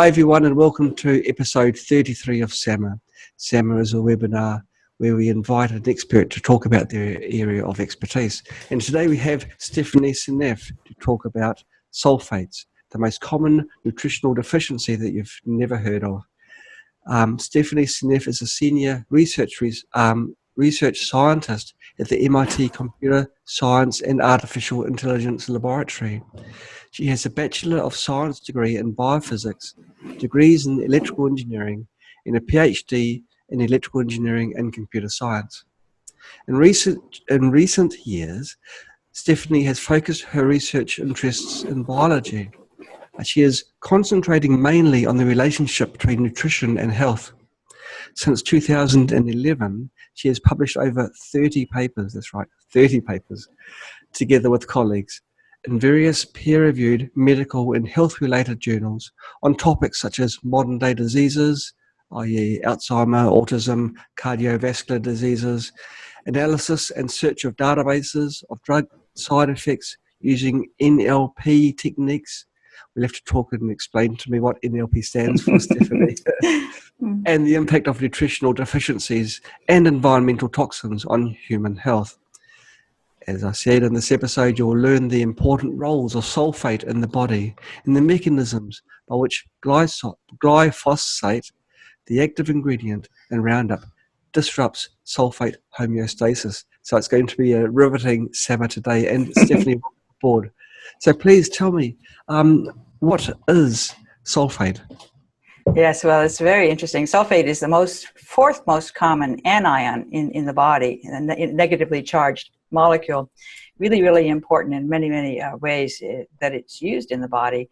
Hi everyone, and welcome to episode 33 of SAMA. SAMA is a webinar where we invite an expert to talk about their area of expertise. And today we have Stephanie Seneff to talk about sulfates, the most common nutritional deficiency that you've never heard of. Stephanie Seneff is a senior research scientist at the MIT Computer Science and Artificial Intelligence Laboratory. She has a Bachelor of Science degree in Biophysics, degrees in Electrical Engineering, and a Ph.D. in Electrical Engineering and Computer Science. In recent years, Stephanie has focused her research interests in biology. She is concentrating mainly on the relationship between nutrition and health. Since 2011, she has published over 30 papers, that's right, 30 papers, together with colleagues, in various peer-reviewed medical and health-related journals on topics such as modern-day diseases, i.e. Alzheimer, autism, cardiovascular diseases, analysis and search of databases of drug side effects using NLP techniques. We'll have to talk and explain to me what NLP stands for, Stephanie. And the impact of nutritional deficiencies and environmental toxins on human health. As I said in this episode, you'll learn the important roles of sulfate in the body and the mechanisms by which glyphosate, the active ingredient in Roundup, disrupts sulfate homeostasis. So it's going to be a riveting SAMA today, and Stephanie, welcome aboard. So please tell me, what is sulfate? Yes, well, it's very interesting. Sulfate is the fourth most common anion in the body, a negatively charged molecule. Really, really important in many, many ways that it's used in the body.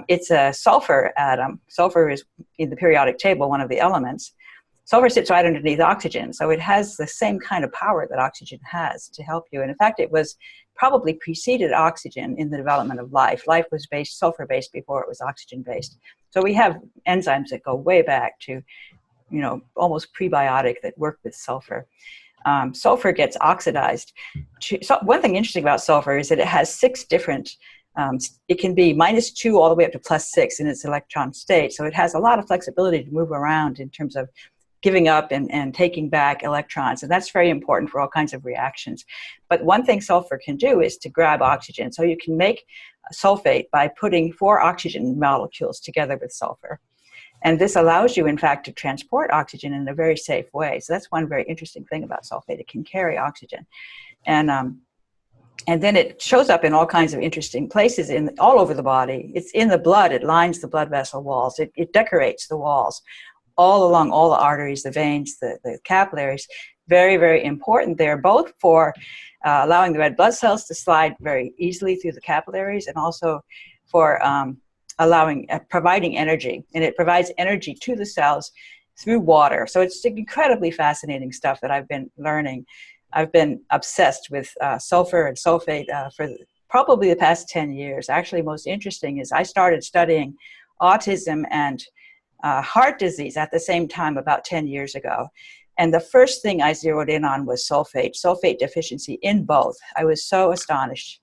It's a sulfur atom. Sulfur is, in the periodic table, one of the elements. Sulfur sits right underneath oxygen, so it has the same kind of power that oxygen has to help you. And in fact, it was probably preceded oxygen in the development of life. Life was sulfur-based before it was oxygen-based. So we have enzymes that go way back to, almost prebiotic that work with sulfur. Sulfur gets oxidized. So one thing interesting about sulfur is that it has 6 different, it can be -2 all the way up to +6 in its electron state. So it has a lot of flexibility to move around in terms of giving up and taking back electrons. And that's very important for all kinds of reactions. But one thing sulfur can do is to grab oxygen. So you can make sulfate by putting 4 oxygen molecules together with sulfur. And this allows you, in fact, to transport oxygen in a very safe way. So that's one very interesting thing about sulfate. It can carry oxygen. And then it shows up in all kinds of interesting places all over the body. It's in the blood. It lines the blood vessel walls. It decorates the walls all along all the arteries, the veins, the capillaries. Very, very important. They're both for allowing the red blood cells to slide very easily through the capillaries, and also for providing energy. And it provides energy to the cells through water. So it's incredibly fascinating stuff that I've been learning. I've been obsessed with sulfur and sulfate for probably the past 10 years. Actually, most interesting is I started studying autism and heart disease at the same time about 10 years ago. And the first thing I zeroed in on was sulfate deficiency in both. I was so astonished.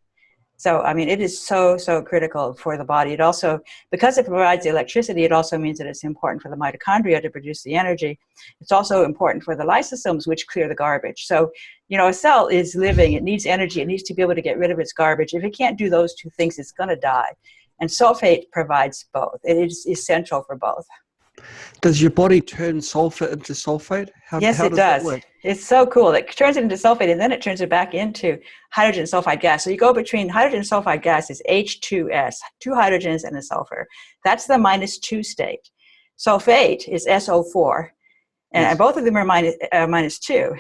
So, I mean, it is so, so critical for the body. It also, because it provides the electricity, it also means that it's important for the mitochondria to produce the energy. It's also important for the lysosomes, which clear the garbage. So, a cell is living. It needs energy. It needs to be able to get rid of its garbage. If it can't do those 2 things, it's going to die. And sulfate provides both. It is essential for both. Does your body turn sulfur into sulfate? Yes, it does. It's so cool. It turns it into sulfate, and then it turns it back into hydrogen sulfide gas. So you go between hydrogen sulfide gas is H2S, 2 hydrogens and a sulfur. That's the -2 state. Sulfate is SO4, and yes, both of them are -2.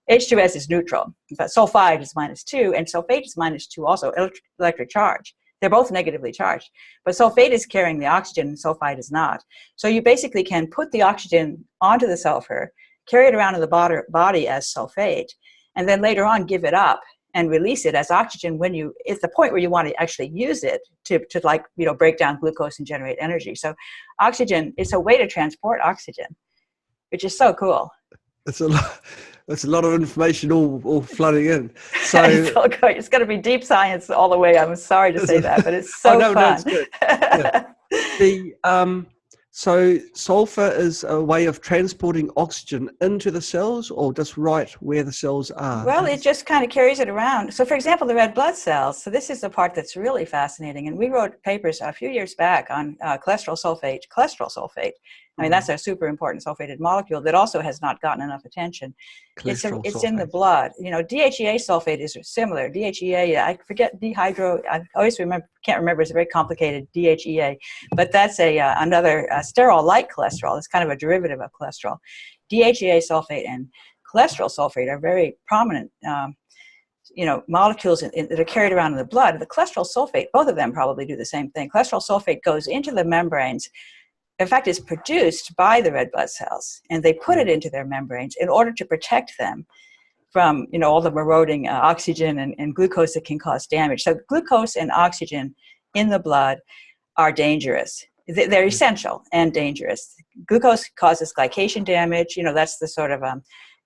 H2S is neutral, but sulfide is -2, and sulfate is -2 also, electric charge. They're both negatively charged. But sulfate is carrying the oxygen and sulfide is not. So you basically can put the oxygen onto the sulfur, carry it around in the body as sulfate, and then later on give it up and release it as oxygen when it's the point where you want to actually use it to break down glucose and generate energy. So oxygen is a way to transport oxygen, which is so cool. It's a lot. That's a lot of information all flooding in. So It's all good. It's going to be deep science all the way. I'm sorry to say that, but it's oh so no, fun. it's good. Yeah. The so sulfur is a way of transporting oxygen into the cells, or just right where the cells are? Well, it just kind of carries it around. So, for example, the red blood cells. So this is the part that's really fascinating. And we wrote papers a few years back on cholesterol sulfate. Cholesterol sulfate. I mean, that's a super important sulfated molecule that also has not gotten enough attention. It's Cholesterol in the sulfate. blood. You know, DHEA sulfate is similar. DHEA, I forget dehydro. I always can't remember. It's a very complicated DHEA, but that's another sterol-like cholesterol. It's kind of a derivative of cholesterol. DHEA sulfate and cholesterol sulfate are very prominent, molecules that are carried around in the blood. The cholesterol sulfate, both of them probably do the same thing. Cholesterol sulfate goes into the membranes. In fact, it's produced by the red blood cells, and they put it into their membranes in order to protect them from, all the eroding oxygen and glucose that can cause damage. So glucose and oxygen in the blood are dangerous. They're essential and dangerous. Glucose causes glycation damage. That's the sort of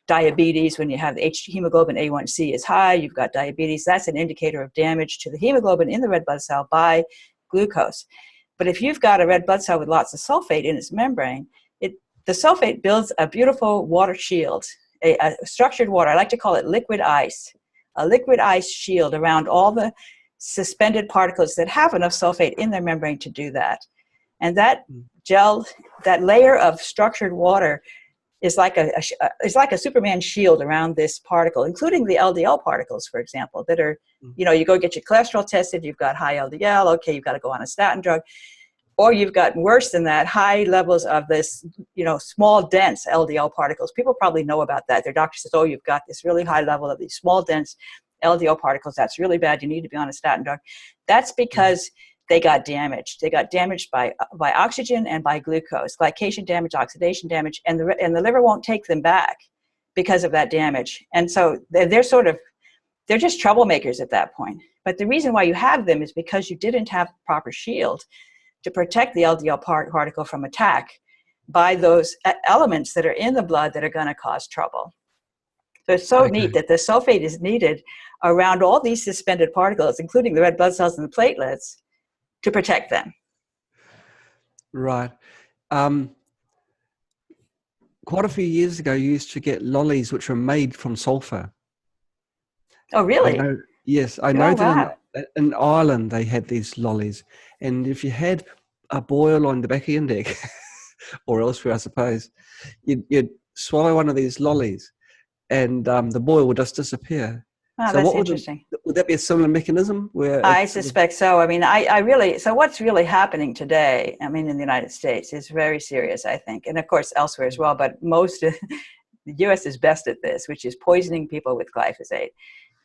diabetes. When you have the hemoglobin A1C is high, you've got diabetes. That's an indicator of damage to the hemoglobin in the red blood cell by glucose. But if you've got a red blood cell with lots of sulfate in its membrane, the sulfate builds a beautiful water shield, a structured water. I like to call it liquid ice, a liquid ice shield around all the suspended particles that have enough sulfate in their membrane to do that. And that that layer of structured water is like a Superman shield around this particle, including the LDL particles, for example, that are, you go get your cholesterol tested, you've got high LDL, okay, you've got to go on a statin drug, or you've got worse than that, high levels of this, small, dense LDL particles. People probably know about that. Their doctor says, oh, you've got this really high level of these small, dense LDL particles. That's really bad. You need to be on a statin drug. That's because they got damaged. They got damaged by oxygen and by glucose, glycation damage, oxidation damage, and the liver won't take them back because of that damage. And so they're just troublemakers at that point. But the reason why you have them is because you didn't have proper shield to protect the LDL particle from attack by those elements that are in the blood that are going to cause trouble. So it's so neat that the sulfate is needed around all these suspended particles, including the red blood cells and the platelets, to protect them. Right. Quite a few years ago, you used to get lollies which were made from sulfur. Oh, really? I know that in Ireland they had these lollies. And if you had a boil on the back of your neck, or elsewhere, I suppose, you'd swallow one of these lollies and the boil would just disappear. Oh, so that's interesting. Would that be a similar mechanism? I suspect so. I mean, so what's really happening today, I mean, in the United States is very serious, I think. And of course, elsewhere as well, but the U.S. is best at this, which is poisoning people with glyphosate.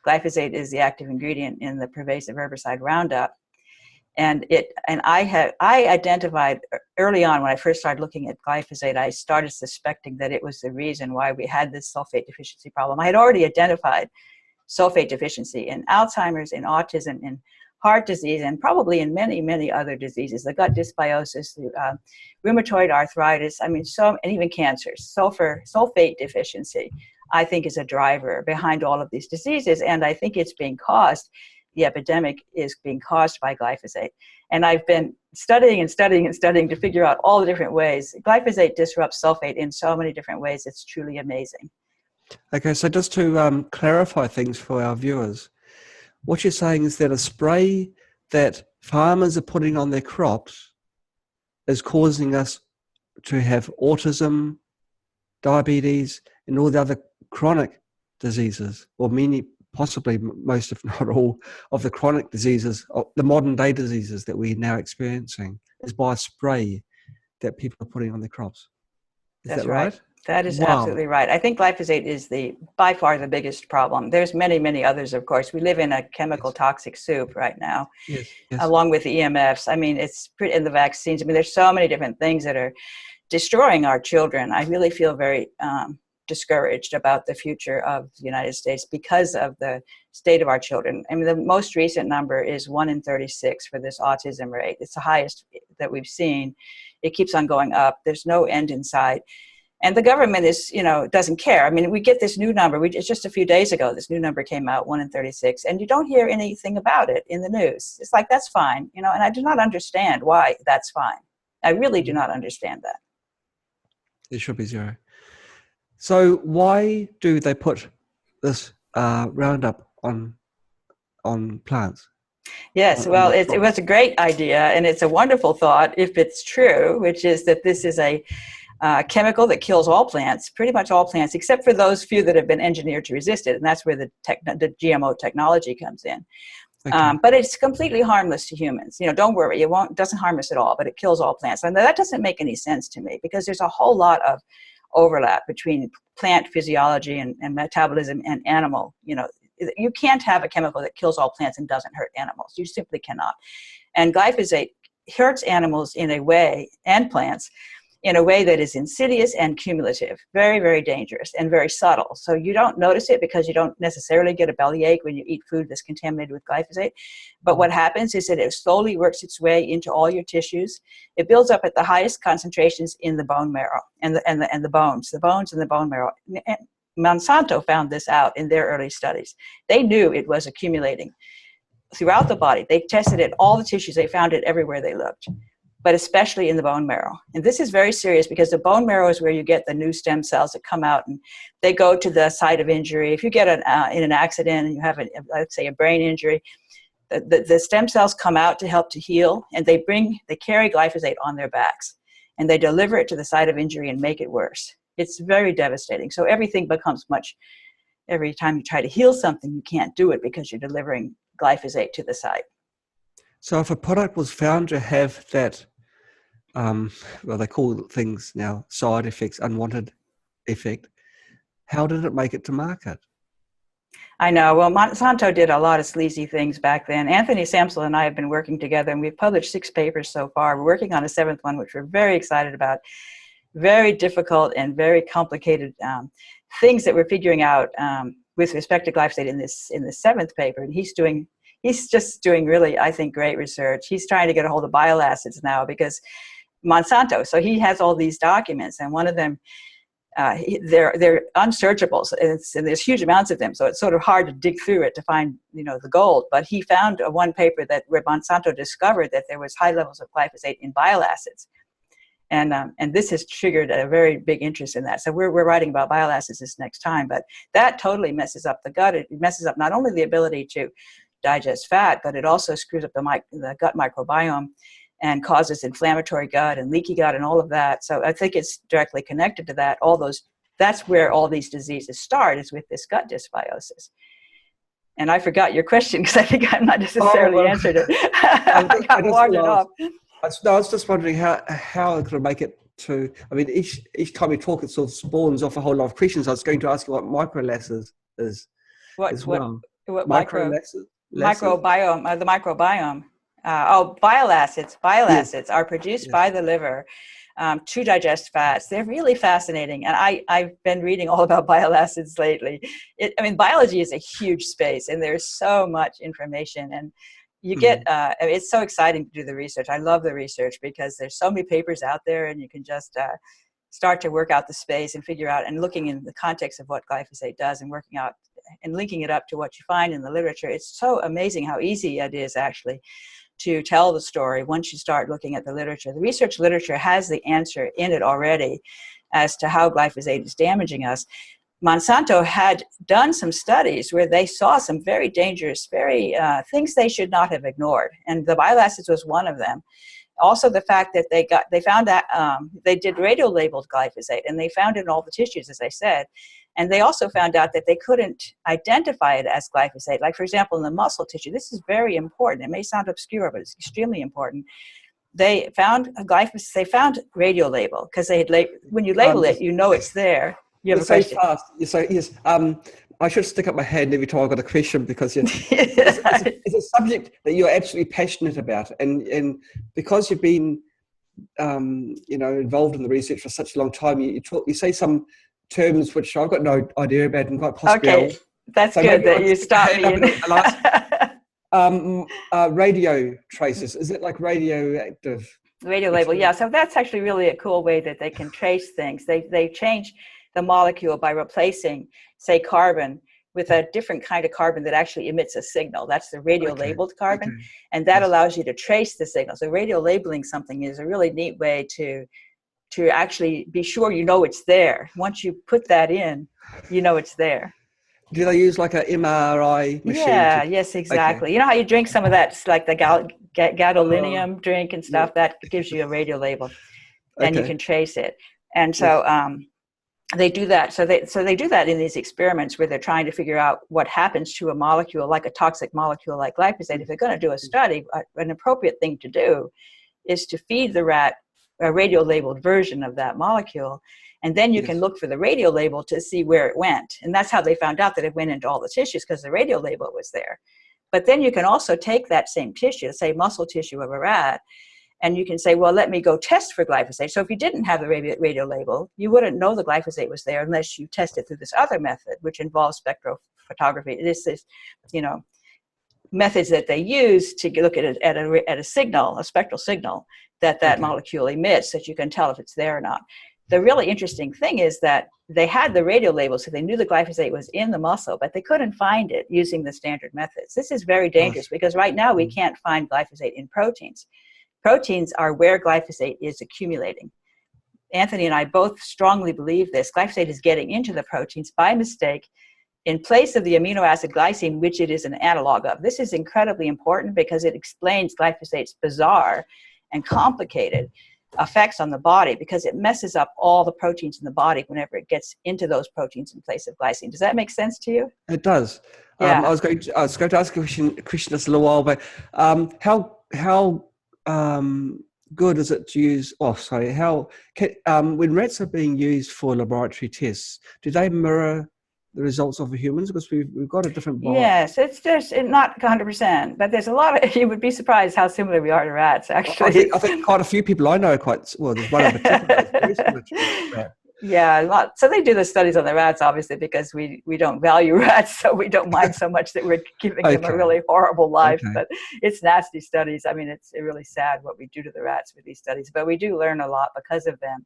Glyphosate is the active ingredient in the pervasive herbicide Roundup. And I identified early on when I first started looking at glyphosate, I started suspecting that it was the reason why we had this sulfate deficiency problem. I had already identified sulfate deficiency in Alzheimer's, in autism, in heart disease, and probably in many, many other diseases, the gut dysbiosis, the rheumatoid arthritis, and even cancers. Sulfate deficiency, I think, is a driver behind all of these diseases, and I think the epidemic is being caused by glyphosate. And I've been studying to figure out all the different ways. Glyphosate disrupts sulfate in so many different ways, it's truly amazing. Okay, so just to clarify things for our viewers, what you're saying is that a spray that farmers are putting on their crops is causing us to have autism, diabetes, and all the other chronic diseases, or possibly most, if not all, of the chronic diseases, the modern day diseases that we're now experiencing, is by a spray that people are putting on their crops. Is that right? That is absolutely right. I think glyphosate is by far the biggest problem. There's many, many others, of course. We live in a chemical toxic soup right now, along with the EMFs. I mean, in the vaccines. I mean, there's so many different things that are destroying our children. I really feel very discouraged about the future of the United States because of the state of our children. I mean, the most recent number is 1 in 36 for this autism rate. It's the highest that we've seen. It keeps on going up. There's no end in sight. And the government is, doesn't care. I mean, we get this new number. It's just a few days ago, this new number came out, 1 in 36, and you don't hear anything about it in the news. It's like, that's fine, and I do not understand why that's fine. I really do not understand that. It should be 0. So why do they put this Roundup on plants? Yes, well, it was a great idea, and it's a wonderful thought if it's true, which is that this is a chemical that kills all plants, pretty much all plants, except for those few that have been engineered to resist it, and that's where the GMO technology comes in. Okay. But it's completely harmless to humans. Don't worry, it doesn't harm us at all, but it kills all plants. And that doesn't make any sense to me, because there's a whole lot of overlap between plant physiology and metabolism and animal. You can't have a chemical that kills all plants and doesn't hurt animals. You simply cannot. And glyphosate hurts animals in a way, and plants, in a way that is insidious and cumulative, very, very dangerous and very subtle. So you don't notice it because you don't necessarily get a bellyache when you eat food that's contaminated with glyphosate. But what happens is that it slowly works its way into all your tissues. It builds up at the highest concentrations in the bone marrow and the bones and the bone marrow. And Monsanto found this out in their early studies. They knew it was accumulating throughout the body. They tested it, all the tissues. They found it everywhere they looked, but especially in the bone marrow. And this is very serious, because the bone marrow is where you get the new stem cells that come out, and they go to the site of injury. If you get in an accident and you have, let's say, a brain injury, the stem cells come out to help to heal, and they carry glyphosate on their backs, and they deliver it to the site of injury and make it worse. It's very devastating. So everything becomes every time you try to heal something, you can't do it because you're delivering glyphosate to the site. So if a product was found to have that, well, they call things now side effects, unwanted effect, how did it make it to market? I know. Well, Monsanto did a lot of sleazy things back then. Anthony Samsel and I have been working together, and we've published 6 papers so far. We're working on a 7th one, which we're very excited about. Very difficult and very complicated things that we're figuring out with respect to glyphosate in this 7th paper. And he's just doing really, I think, great research. He's trying to get a hold of bile acids now, because Monsanto, so he has all these documents, and one of them, they're unsearchable, and there's huge amounts of them, so it's sort of hard to dig through it to find the gold. But he found one paper where Monsanto discovered that there was high levels of glyphosate in bile acids. And this has triggered a very big interest in that. So we're writing about bile acids this next time, but that totally messes up the gut. It messes up not only the ability to digest fat, but it also screws up the gut microbiome and causes inflammatory gut and leaky gut and all of that. So I think it's directly connected to that. That's where all these diseases start, is with this gut dysbiosis. And I forgot your question, because I think I'm not necessarily answered it. I got wandered off. I was just wondering how it could make it to. I mean, each time we talk, it sort of spawns off a whole lot of questions. I was going to ask you what microlasses is as well. What microlasses? Microbiome, the microbiome. Bile acids. Bile acids are produced by the liver to digest fats. They're really fascinating, and I've been reading all about bile acids lately. Biology is a huge space, and there's so much information, and you get, it's so exciting to do the research. I love the research, because there's so many papers out there, and you can just start to work out the space and figure out, and looking in the context of what glyphosate does and working out and linking it up to what you find in the literature. It's so amazing how easy it is actually to tell the story once you start looking at the literature. The research literature has the answer in it already as to how glyphosate is damaging us. Monsanto had done some studies where they saw some very dangerous, things they should not have ignored, and the bile acids was one of them. Also, the fact that they found that they did radio-labeled glyphosate, and they found it in all the tissues, as I said, and they also found out that they couldn't identify it as glyphosate. Like, for example, in the muscle tissue, this is very important. It may sound obscure, but it's extremely important. They found glyphosate. They found radio-label, because when you label it, you know it's there. You have a question. Fast. You say yes. I should stick up my hand every time I got a question, because it's a subject that you're absolutely passionate about, and because you've been, involved in the research for such a long time, you say some terms which I've got no idea about, and quite possibly. Okay, that's so good that you stopped me. Radio traces. Is it like radioactive? Radio label, yeah. So that's actually really a cool way that they can trace things. They change the molecule by replacing, say, carbon with a different kind of carbon that actually emits a signal. That's the radio labeled carbon. And that allows you to trace the signal. So radio labeling something is a really neat way to actually be sure you know it's there. Once you put that in, you know it's there. Do they use like a MRI machine? Yeah, yes, exactly. You know how you drink some of that, like the gadolinium drink and stuff, that gives you a radio label, and you can trace it. And so they do that. So they do that in these experiments where they're trying to figure out what happens to a molecule, like a toxic molecule like glyphosate. If they're going to do a study, an appropriate thing to do is to feed the rat a radio labeled version of that molecule. And then you can look for the radio label to see where it went. And that's how they found out that it went into all the tissues, because the radio label was there. But then you can also take that same tissue, say muscle tissue of a rat, and you can say, well, let me go test for glyphosate. So if you didn't have the radio label, you wouldn't know the glyphosate was there unless you tested through this other method, which involves spectrophotography. This is, methods that they use to look at a signal, a spectral signal that molecule emits, that you can tell if it's there or not. The really interesting thing is that they had the radio label, so they knew the glyphosate was in the muscle, but they couldn't find it using the standard methods. This is very dangerous because right now we can't find glyphosate in proteins. Proteins are where glyphosate is accumulating. Anthony and I both strongly believe this. Glyphosate is getting into the proteins by mistake in place of the amino acid glycine, which it is an analog of. This is incredibly important because it explains glyphosate's bizarre and complicated effects on the body, because it messes up all the proteins in the body whenever it gets into those proteins in place of glycine. Does that make sense to you? It does. Yeah. I was going to ask a question just a little while back. How good is it to use? When rats are being used for laboratory tests, do they mirror the results of the humans? Because we've got a different biology. Yes, it's just not 100%, but there's a lot of, you would be surprised how similar we are to rats, actually. I think quite a few people I know are quite, well, there's one in particular that's very similar to that. Yeah, a lot. So they do the studies on the rats, obviously, because we don't value rats, so we don't mind so much that we're giving them a really horrible life. But it's nasty studies. I mean, it's really sad what we do to the rats with these studies, but we do learn a lot because of them.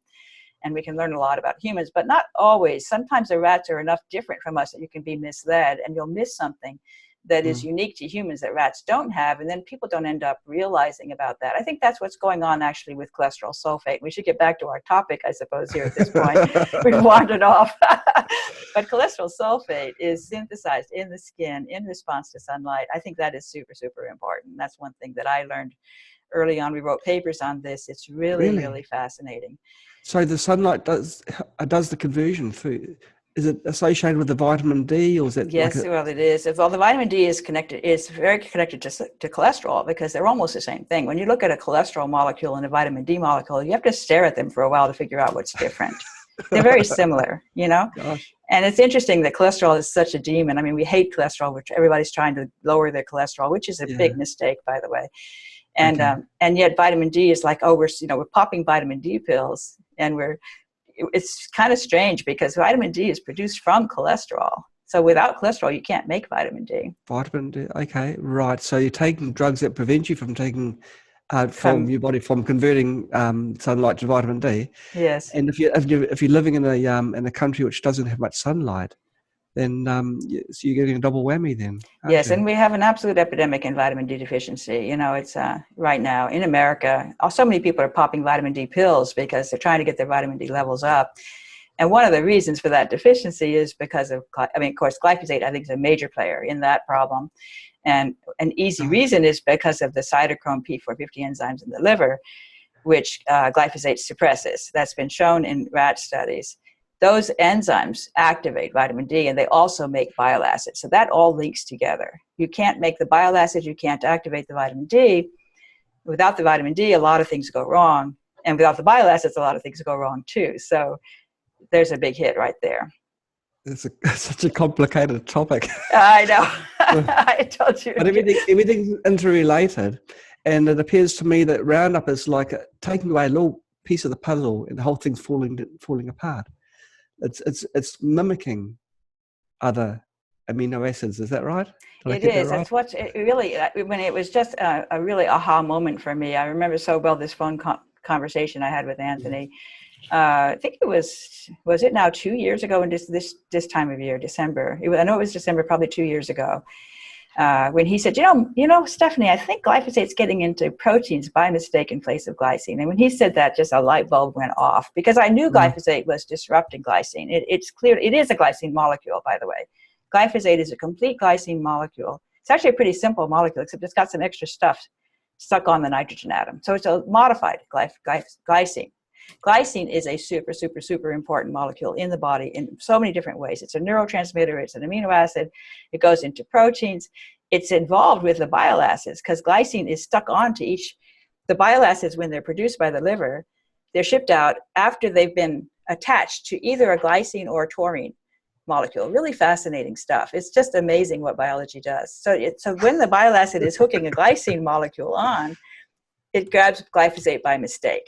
And we can learn a lot about humans, but not always. Sometimes the rats are enough different from us that you can be misled, and you'll miss something that is unique to humans that rats don't have, and then people don't end up realizing about that. I think that's what's going on actually with cholesterol sulfate. We should get back to our topic, I suppose, here at this point. We've wandered off. But cholesterol sulfate is synthesized in the skin in response to sunlight. I think that is super, super important. That's one thing that I learned early on. We wrote papers on this. It's really fascinating. So the sunlight does the conversion through. Is it associated with the vitamin D, or is that? Yes, well, it is. Well, the vitamin D is very connected to cholesterol, because they're almost the same thing. When you look at a cholesterol molecule and a vitamin D molecule, you have to stare at them for a while to figure out what's different. They're very similar, Gosh. And it's interesting that cholesterol is such a demon. I mean, we hate cholesterol, which everybody's trying to lower their cholesterol, which is a big mistake, by the way. And yet vitamin D is like, we're popping vitamin D pills, and it's kind of strange because vitamin D is produced from cholesterol. So without cholesterol, you can't make vitamin D. Vitamin D, okay, right. So you're taking drugs that prevent you from taking from your body from converting sunlight to vitamin D. Yes. And if you're living in a country which doesn't have much sunlight, then so you're getting a double whammy then. Yes, and we have an absolute epidemic in vitamin D deficiency. It's right now in America, so many people are popping vitamin D pills because they're trying to get their vitamin D levels up. And one of the reasons for that deficiency is because of course, glyphosate, I think, is a major player in that problem. And an easy reason is because of the cytochrome P450 enzymes in the liver, which glyphosate suppresses. That's been shown in rat studies. Those enzymes activate vitamin D, and they also make bile acids. So that all links together. You can't make the bile acids, you can't activate the vitamin D. Without the vitamin D, a lot of things go wrong. And without the bile acids, a lot of things go wrong too. So there's a big hit right there. It's such a complicated topic. I know. I told you. But everything's interrelated. And it appears to me that Roundup is like taking away a little piece of the puzzle, and the whole thing's falling apart. It's mimicking other amino acids. Is that right? Did I It get that is. right? That's what it really, when it was just a really aha moment for me. I remember so well this phone conversation I had with Anthony. I think it was it now 2 years ago in this time of year, December. I know it was December, probably 2 years ago, when he said, Stephanie, I think glyphosate's getting into proteins by mistake in place of glycine. And when he said that, just a light bulb went off, because I knew glyphosate was disrupting glycine. It's clear it is a glycine molecule, by the way. Glyphosate is a complete glycine molecule. It's actually a pretty simple molecule, except it's got some extra stuff stuck on the nitrogen atom. So it's a modified glycine. Glycine is a super, super, super important molecule in the body in so many different ways. It's a neurotransmitter. It's an amino acid. It goes into proteins. It's involved with the bile acids, because glycine is stuck onto the bile acids. When they're produced by the liver, they're shipped out after they've been attached to either a glycine or a taurine molecule. Really fascinating stuff. It's just amazing what biology does. So when the bile acid is hooking a glycine molecule on, it grabs glyphosate by mistake.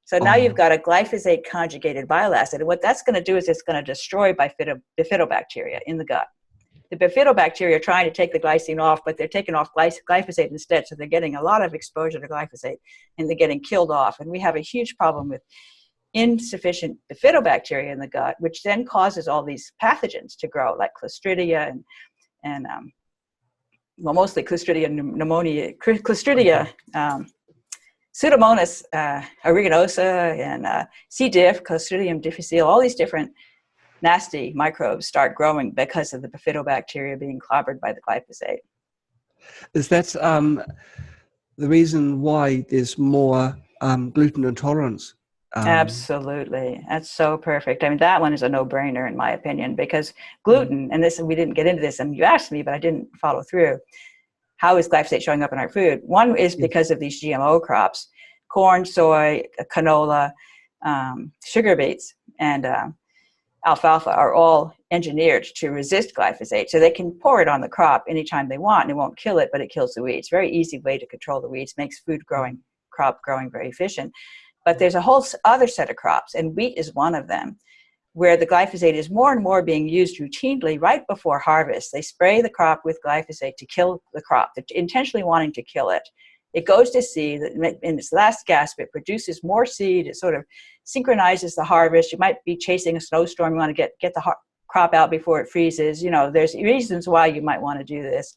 So now you've got a glyphosate conjugated bile acid. And what that's going to do is it's going to destroy bifidobacteria in the gut. The bifidobacteria are trying to take the glycine off, but they're taking off glyphosate instead. So they're getting a lot of exposure to glyphosate, and they're getting killed off. And we have a huge problem with insufficient bifidobacteria in the gut, which then causes all these pathogens to grow, like Clostridia and mostly Clostridia pneumonia, Clostridia, Pseudomonas aeruginosa, and C. diff, Clostridium difficile. All these different nasty microbes start growing because of the bifidobacteria being clobbered by the glyphosate. Is that the reason why there's more gluten intolerance? Absolutely. That's so perfect. I mean, that one is a no-brainer in my opinion, because gluten, and we didn't get into this, and you asked me, but I didn't follow through. How is glyphosate showing up in our food? One is because of these GMO crops: corn, soy, canola, sugar beets, and alfalfa are all engineered to resist glyphosate. So they can pour it on the crop anytime they want, and it won't kill it, but it kills the weeds. Very easy way to control the weeds, makes crop growing very efficient. But there's a whole other set of crops, and wheat is one of them, where the glyphosate is more and more being used routinely right before harvest. They spray the crop with glyphosate to kill the crop, intentionally wanting to kill it. It goes to seed. In its last gasp, it produces more seed. It sort of synchronizes the harvest. You might be chasing a snowstorm. You want to get the crop out before it freezes. There's reasons why you might want to do this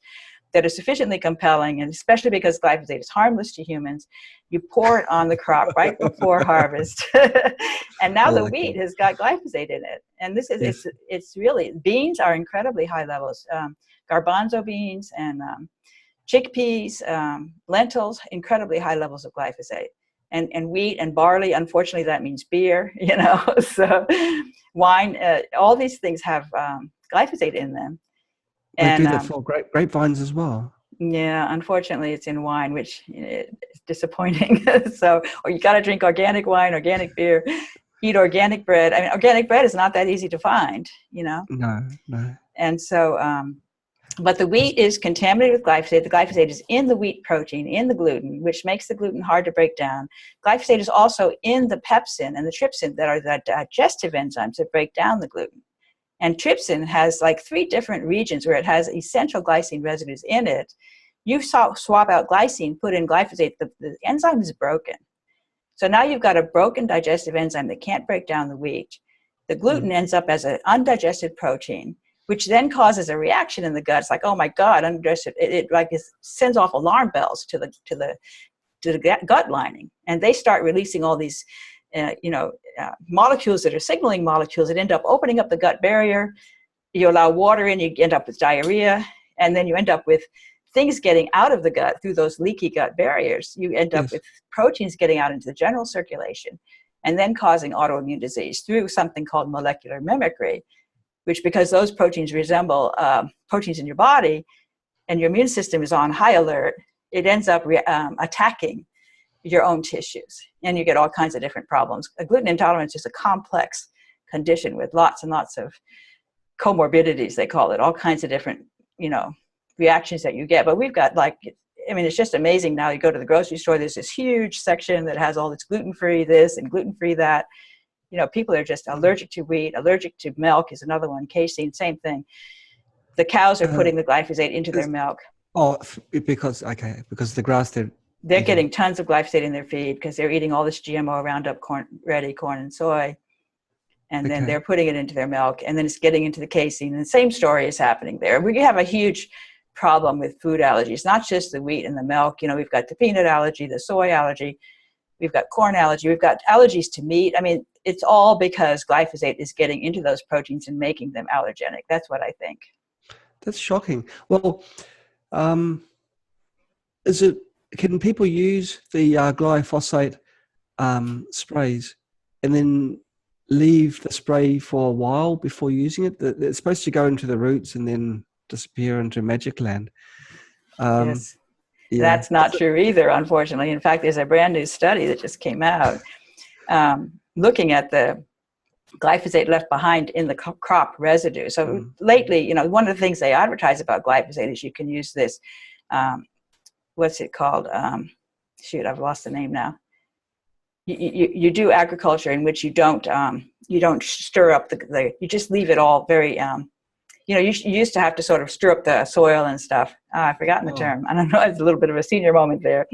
that are sufficiently compelling, and especially because glyphosate is harmless to humans. You pour it on the crop right before harvest. And now the wheat has got glyphosate in it. And this is, it's really, beans are incredibly high levels. Garbanzo beans and chickpeas, lentils, incredibly high levels of glyphosate. And wheat and barley, unfortunately, that means beer, so wine, all these things have glyphosate in them. They do that for grapevines as well. Yeah, unfortunately, it's in wine, which is disappointing. Or you got to drink organic wine, organic beer, eat organic bread. I mean, organic bread is not that easy to find, No. And so, but the wheat is contaminated with glyphosate. The glyphosate is in the wheat protein, in the gluten, which makes the gluten hard to break down. Glyphosate is also in the pepsin and the trypsin, that are the digestive enzymes that break down the gluten. And trypsin has like 3 different regions where it has essential glycine residues in it. You swap out glycine, put in glyphosate, the enzyme is broken. So now you've got a broken digestive enzyme that can't break down the wheat. The gluten ends up as an undigested protein, which then causes a reaction in the gut. It's like, oh my God, undigested. It sends off alarm bells to the gut lining, and they start releasing all these molecules that are signaling molecules that end up opening up the gut barrier. You allow water in, you end up with diarrhea, and then you end up with things getting out of the gut through those leaky gut barriers. You end up with proteins getting out into the general circulation, and then causing autoimmune disease through something called molecular mimicry, which, because those proteins resemble proteins in your body, and your immune system is on high alert, it ends up attacking your own tissues, and you get all kinds of different problems. A gluten intolerance is a complex condition with lots and lots of comorbidities, they call it, all kinds of different, reactions that you get. But we've got it's just amazing now. You go to the grocery store, there's this huge section that has all this gluten-free this and gluten-free that. People are just allergic to wheat, allergic to milk is another one, casein, same thing. The cows are putting the glyphosate into their milk. Oh, because the grass they're getting tons of glyphosate in their feed because they're eating all this GMO Roundup ready corn and soy, and then they're putting it into their milk, and then it's getting into the casein. And the same story is happening there. We have a huge problem with food allergies, not just the wheat and the milk. We've got the peanut allergy, the soy allergy, we've got corn allergy, we've got allergies to meat. I mean, it's all because glyphosate is getting into those proteins and making them allergenic. That's what I think. That's shocking. Well, can people use the glyphosate sprays and then leave the spray for a while before using it? It's supposed to go into the roots and then disappear into magic land. Yes, that's not true either, unfortunately. In fact, there's a brand new study that just came out looking at the glyphosate left behind in the crop residue. So lately, one of the things they advertise about glyphosate is you can use this, what's it called? I've lost the name now. You do agriculture in which you don't stir up you just leave it all very, you used to have to sort of stir up the soil and stuff. I've forgotten the term. I don't know, it's a little bit of a senior moment there.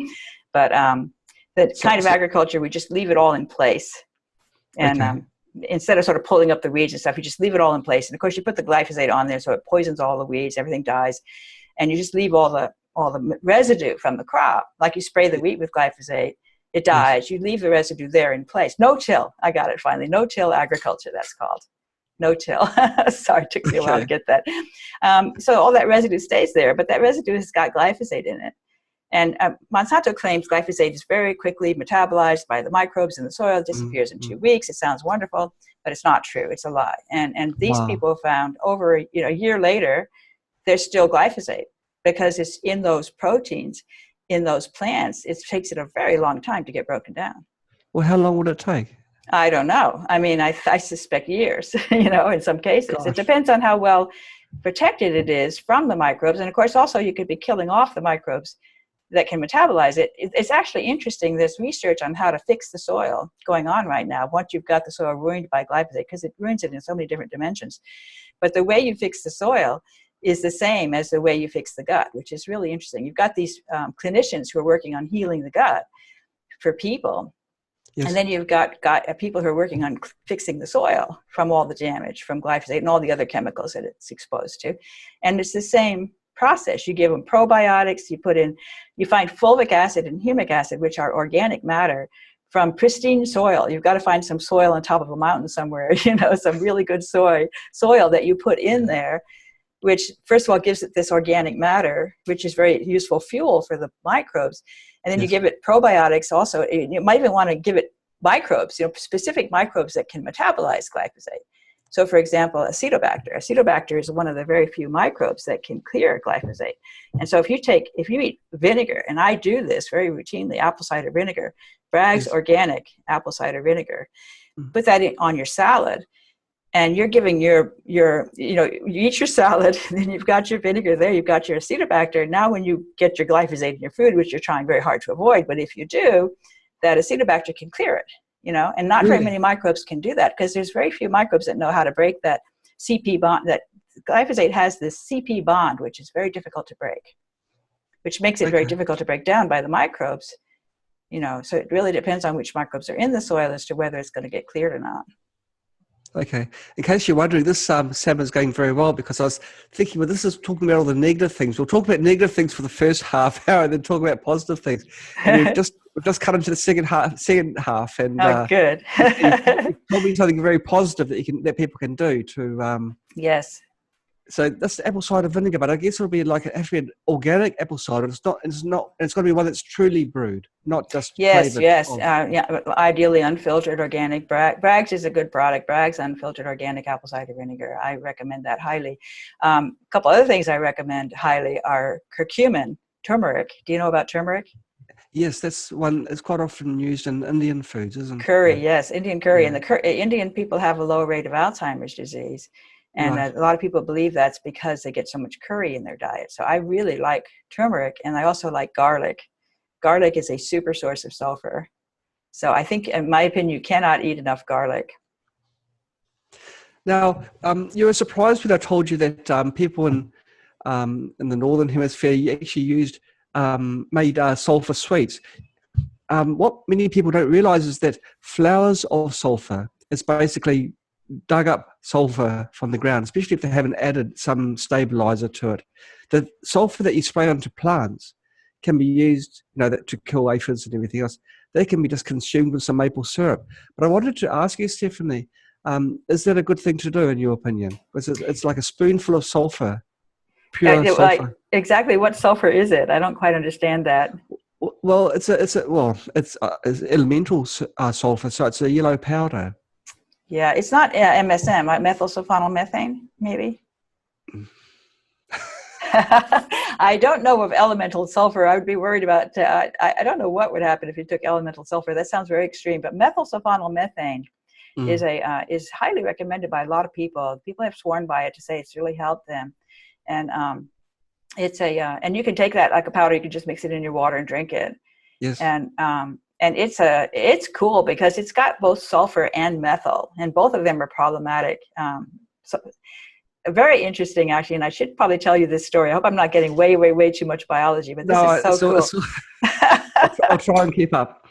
But kind of agriculture, we just leave it all in place. And instead of sort of pulling up the weeds and stuff, you just leave it all in place. And of course, you put the glyphosate on there, so it poisons all the weeds, everything dies. And you just leave all the residue from the crop. Like you spray the wheat with glyphosate, it dies. You leave the residue there in place. No-till. I got it finally. No-till agriculture, that's called. No-till. Sorry, it took me a while to get that. So all that residue stays there, but that residue has got glyphosate in it. And Monsanto claims glyphosate is very quickly metabolized by the microbes in the soil, disappears in 2 weeks. It sounds wonderful, but it's not true. It's a lie. And these people found over a year later, there's still glyphosate because it's in those proteins, in those plants. It takes it a very long time to get broken down. Well, how long would it take? I don't know. I mean, I suspect years, in some cases. Gosh. It depends on how well protected it is from the microbes. And of course, also you could be killing off the microbes that can metabolize it. It's actually interesting. There's research on how to fix the soil going on right now once you've got the soil ruined by glyphosate, because it ruins it in so many different dimensions. But the way you fix the soil is the same as the way you fix the gut, which is really interesting. You've got these clinicians who are working on healing the gut for people. Yes. And then you've got people who are working on fixing the soil from all the damage from glyphosate and all the other chemicals that it's exposed to. And it's the same process. You give them probiotics, you find fulvic acid and humic acid, which are organic matter from pristine soil. You've got to find some soil on top of a mountain somewhere, some really good soil that you put in there, which first of all gives it this organic matter, which is very useful fuel for the microbes. And then you give it probiotics also. You might even want to give it microbes, specific microbes that can metabolize glyphosate. So for example, Acetobacter is one of the very few microbes that can clear glyphosate. And so if you eat vinegar, and I do this very routinely, apple cider vinegar, Bragg's organic apple cider vinegar, put that on your salad, and you're giving you eat your salad, and then you've got your vinegar there, you've got your Acetobacter. Now when you get your glyphosate in your food, which you're trying very hard to avoid, but if you do, that Acetobacter can clear it. And not very many microbes can do that because there's very few microbes that know how to break that CP bond. That glyphosate has this CP bond, which is very difficult to break, which makes it very difficult to break down by the microbes. So it really depends on which microbes are in the soil as to whether it's going to get cleared or not. Okay. In case you're wondering, this salmon is going very well because I was thinking, well, this is talking about all the negative things. We'll talk about negative things for the first half hour and then talk about positive things. And we've just cut into the second half, and good. you've told me something very positive that people can do to. Yes. So that's apple cider vinegar, but I guess it'll be an organic apple cider. It's got to be one that's truly brewed, not just flavored. Ideally unfiltered organic. Bragg's is a good product. Bragg's unfiltered organic apple cider vinegar. I recommend that highly. A couple other things I recommend highly are curcumin, turmeric. Do you know about turmeric? Yes, that's one. It's quite often used in Indian foods, isn't it? Curry, yes, Indian curry, and the Indian people have a low rate of Alzheimer's disease. And a lot of people believe that's because they get so much curry in their diet. So I really like turmeric, and I also like garlic. Garlic is a super source of sulfur. So I think, in my opinion, you cannot eat enough garlic. Now, you were surprised when I told you that people in the northern hemisphere actually made sulfur sweets. What many people don't realize is that flowers of sulfur is basically dug up sulfur from the ground, especially if they haven't added some stabilizer to it. The sulfur that you spray onto plants can be used, to kill aphids and everything else. They can be just consumed with some maple syrup. But I wanted to ask you, Stephanie, is that a good thing to do in your opinion? Because it's like a spoonful of sulfur, pure sulfur. Exactly. What sulfur is it? I don't quite understand that. Well, it's elemental sulfur, so it's a yellow powder. Yeah, it's not MSM, right? Methyl sulfonyl maybe. I don't know of elemental sulfur. I would be worried about. I don't know what would happen if you took elemental sulfur. That sounds very extreme. But methyl sulfonyl is highly recommended by a lot of people. People have sworn by it to say it's really helped them, and and you can take that like a powder. You can just mix it in your water and drink it. Yes. And it's cool because it's got both sulfur and methyl, and both of them are problematic. So very interesting, actually. And I should probably tell you this story. I hope I'm not getting way too much biology, but this is so cool. I'll try and keep up.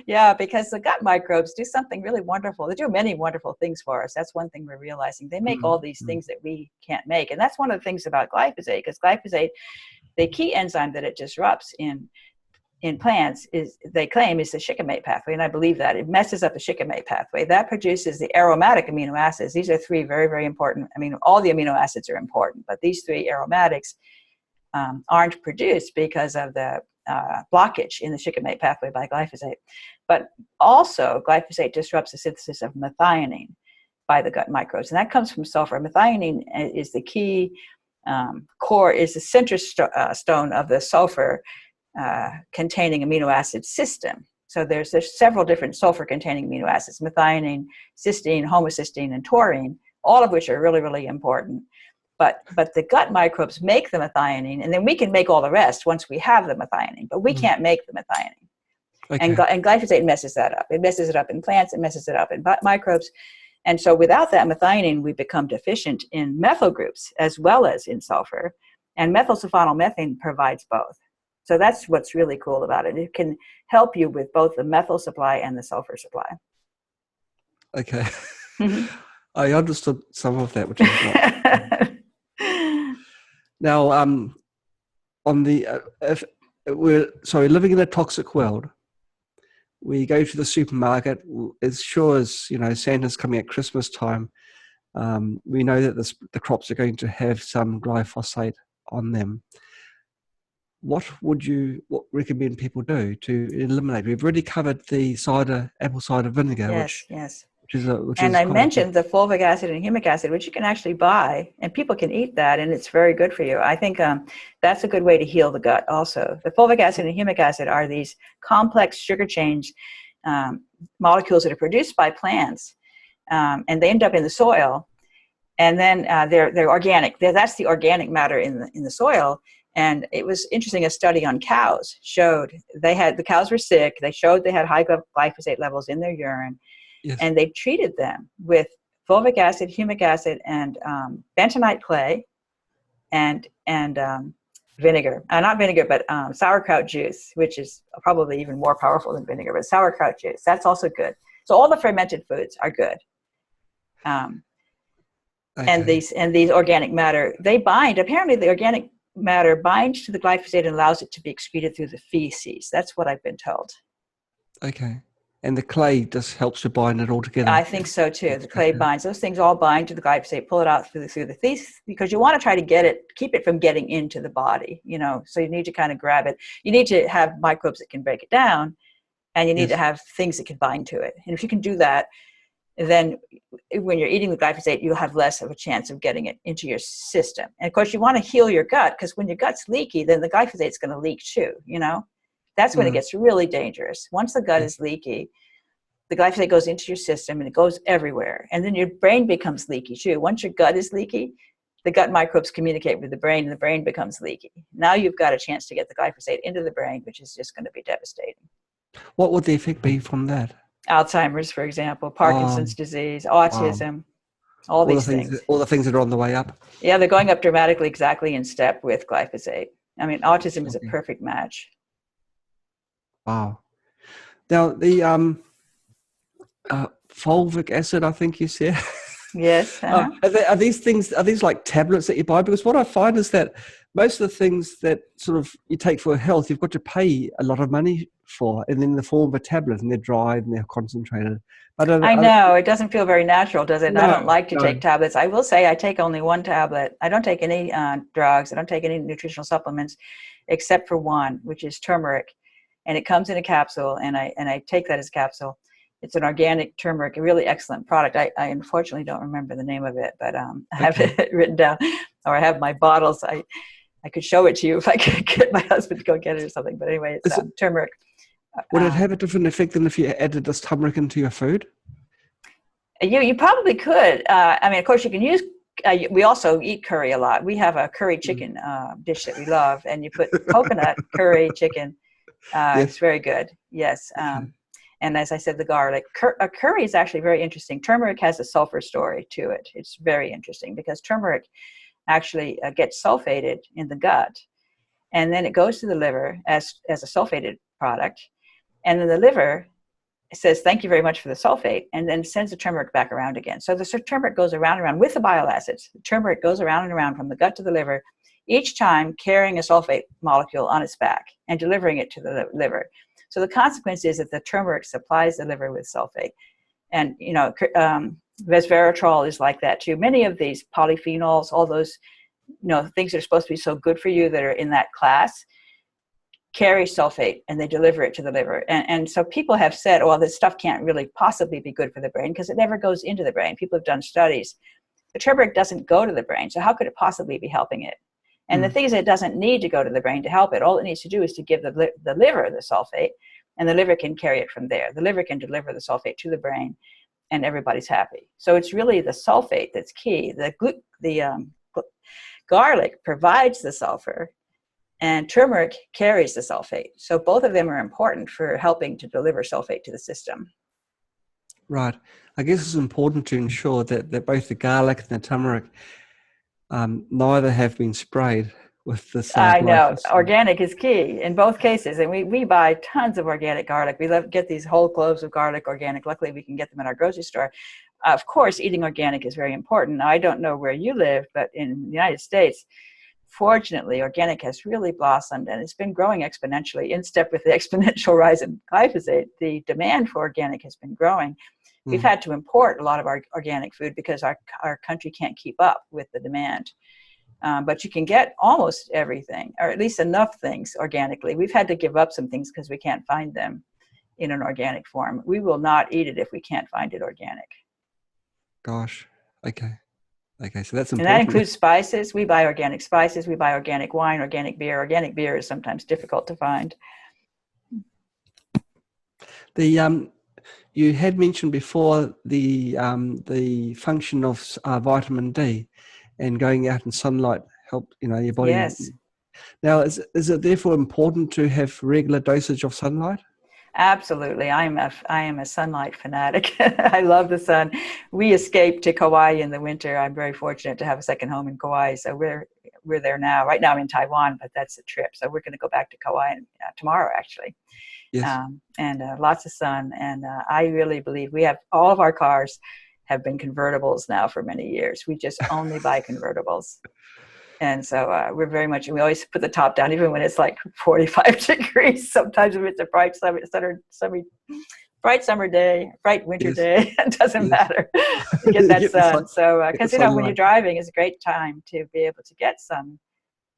Yeah, because the gut microbes do something really wonderful. They do many wonderful things for us. That's one thing we're realizing. They make all these things that we can't make. And that's one of the things about glyphosate, because glyphosate, the key enzyme that it disrupts in plants they claim is the shikimate pathway. And I believe that. It messes up the shikimate pathway. That produces the aromatic amino acids. These are three very, very important. I mean, all the amino acids are important, but these three aromatics aren't produced because of the blockage in the shikimate pathway by glyphosate. But also, glyphosate disrupts the synthesis of methionine by the gut microbes, and that comes from sulfur. Methionine is the key core, is the center stone of the sulfur containing amino acid system. So there's several different sulfur containing amino acids: methionine, cysteine, homocysteine, and taurine, all of which are really, really important. But the gut microbes make the methionine, and then we can make all the rest once we have the methionine, but we can't make the methionine. Okay. And glyphosate messes that up. It messes it up in plants, it messes it up in microbes. And so without that methionine, we become deficient in methyl groups as well as in sulfur. And methylsulfonylmethane provides both. So that's what's really cool about it. It can help you with both the methyl supply and the sulfur supply. Okay. I understood some of that, which is not. Now, on the if we're living in a toxic world, we go to the supermarket. As sure as Santa's coming at Christmas time, we know that the crops are going to have some glyphosate on them. What recommend people do to eliminate? We've already covered the apple cider vinegar, yes. I mentioned the fulvic acid and humic acid, which you can actually buy, and people can eat that, and it's very good for you. I think that's a good way to heal the gut also. The fulvic acid and humic acid are these complex sugar change molecules that are produced by plants, and they end up in the soil, and then they're organic. That's the organic matter in the soil. And it was interesting, a study on cows showed the cows were sick. They showed they had high glyphosate levels in their urine. Yes. And they treated them with fulvic acid, humic acid, and bentonite clay, and vinegar. Not vinegar, but sauerkraut juice, which is probably even more powerful than vinegar. But sauerkraut juice, that's also good. So all the fermented foods are good. Okay. And these organic matter, they bind. Apparently, the organic matter binds to the glyphosate and allows it to be excreted through the feces. That's what I've been told. Okay. And the clay just helps to bind it all together. I think so too. The clay binds. Those things all bind to the glyphosate, pull it out through the feces, because you want to try to keep it from getting into the body, so you need to kind of grab it. You need to have microbes that can break it down, and you need to have things that can bind to it. And if you can do that, then when you're eating the glyphosate, you'll have less of a chance of getting it into your system. And of course, you want to heal your gut, because when your gut's leaky, then the glyphosate's going to leak too, That's when it gets really dangerous. Once the gut is leaky, the glyphosate goes into your system and it goes everywhere. And then your brain becomes leaky too. Once your gut is leaky, the gut microbes communicate with the brain and the brain becomes leaky. Now you've got a chance to get the glyphosate into the brain, which is just going to be devastating. What would the effect be from that? Alzheimer's, for example, Parkinson's disease, autism. All these things. All the things that are on the way up. Yeah, they're going up dramatically, exactly in step with glyphosate. I mean, autism is a perfect match. Wow. Now the fulvic acid, I think you said. Yes. Uh-huh. Are these like tablets that you buy? Because what I find is that most of the things that sort of you take for health, you've got to pay a lot of money for, and in the form of a tablet, and they're dried and they're concentrated. I know, it doesn't feel very natural, does it? And I don't like to No. take tablets. I will say I take only one tablet. I don't take any drugs. I don't take any nutritional supplements except for one, which is turmeric. And it comes in a capsule, and I take that as a capsule. It's an organic turmeric, a really excellent product. I unfortunately don't remember the name of it, but I have it written down, or I have my bottles. I could show it to you if I could get my husband to go get it or something. But anyway, it's turmeric. Would it have a different effect than if you added this turmeric into your food? You probably could. I mean, of course, you can use. We also eat curry a lot. We have a curry chicken dish that we love, and you put coconut curry chicken. Yes. It's very good. Yes. And as I said, the garlic. Curry is actually very interesting. Turmeric has a sulfur story to it. It's very interesting because turmeric actually gets sulfated in the gut, and then it goes to the liver as a sulfated product. And then the liver says, thank you very much for the sulfate, and then sends the turmeric back around again. So the turmeric goes around and around with the bile acids. The turmeric goes around and around from the gut to the liver, each time carrying a sulfate molecule on its back and delivering it to the liver. So the consequence is that the turmeric supplies the liver with sulfate. And, resveratrol is like that too. Many of these polyphenols, all those, things that are supposed to be so good for you that are in that class, carry sulfate, and they deliver it to the liver. And so people have said, well, this stuff can't really possibly be good for the brain because it never goes into the brain. People have done studies. The turmeric doesn't go to the brain, so how could it possibly be helping it? And the thing is, it doesn't need to go to the brain to help it. All it needs to do is to give the liver the sulfate, and the liver can carry it from there. The liver can deliver the sulfate to the brain, and everybody's happy. So it's really the sulfate that's key. The garlic provides the sulfur, and turmeric carries the sulfate. So both of them are important for helping to deliver sulfate to the system. Right. I guess it's important to ensure that both the garlic and the turmeric neither have been sprayed with this. I know. Organic is key in both cases. And we buy tons of organic garlic. We get these whole cloves of garlic organic. Luckily, we can get them at our grocery store. Of course, eating organic is very important. Now, I don't know where you live, but in the United States, fortunately, organic has really blossomed, and it's been growing exponentially in step with the exponential rise in glyphosate. The demand for organic has been growing. We've had to import a lot of our organic food because our country can't keep up with the demand. But you can get almost everything, or at least enough things organically. We've had to give up some things because we can't find them in an organic form. We will not eat it if we can't find it organic. Gosh. Okay, so that's important. And that includes spices. We buy organic spices. We buy organic wine, organic beer. Organic beer is sometimes difficult to find. You had mentioned before the function of vitamin D, and going out in sunlight help your body. Yes. Now, is it therefore important to have regular dosage of sunlight? Absolutely. I am a sunlight fanatic. I love the sun. We escaped to Kauai in the winter. I'm very fortunate to have a second home in Kauai. So we're there now. Right now I'm in Taiwan, but that's a trip. So we're going to go back to Kauai tomorrow, actually. Yes. And lots of sun. And I really believe all of our cars have been convertibles now for many years. We just only buy convertibles. And so we're very much, and we always put the top down, even when it's like 45 degrees. Sometimes if it's a bright summer day, bright winter day, it doesn't matter. You get that sun. So, because, when you're driving, it's a great time to be able to get sun.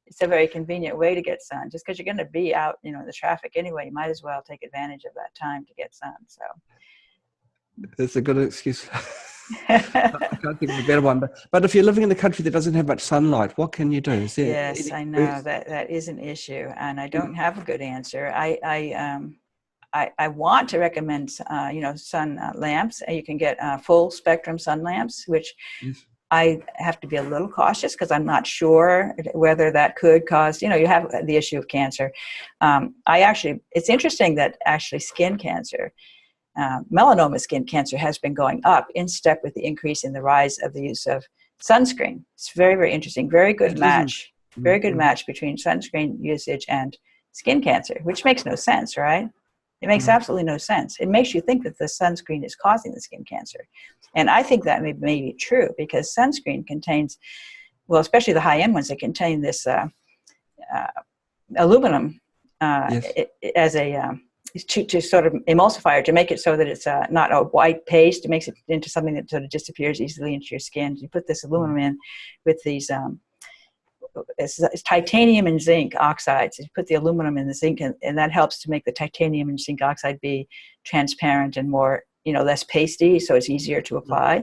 It's a very convenient way to get sun. Just because you're going to be out, in the traffic anyway, you might as well take advantage of that time to get sun. So it's a good excuse. I can't think of a better one. But if you're living in a country that doesn't have much sunlight, what can you do? Yes, I know that is an issue, and I don't have a good answer. I want to recommend, sun lamps. You can get full spectrum sun lamps, which I have to be a little cautious because I'm not sure whether that could cause, you have the issue of cancer. It's interesting that actually skin cancer melanoma skin cancer has been going up in step with the increase in the rise of the use of sunscreen. It's very, very interesting. Very good match. Very good match between sunscreen usage and skin cancer, which makes no sense, right? It makes absolutely no sense. It makes you think that the sunscreen is causing the skin cancer. And I think that may be true because sunscreen contains, well, especially the high-end ones, they contain this aluminum as a to sort of emulsifier, to make it so that it's not a white paste. It makes it into something that sort of disappears easily into your skin. You put this aluminum in with these it's titanium and zinc oxides. You put the aluminum in the zinc, and that helps to make the titanium and zinc oxide be transparent and more, less pasty, so it's easier to apply.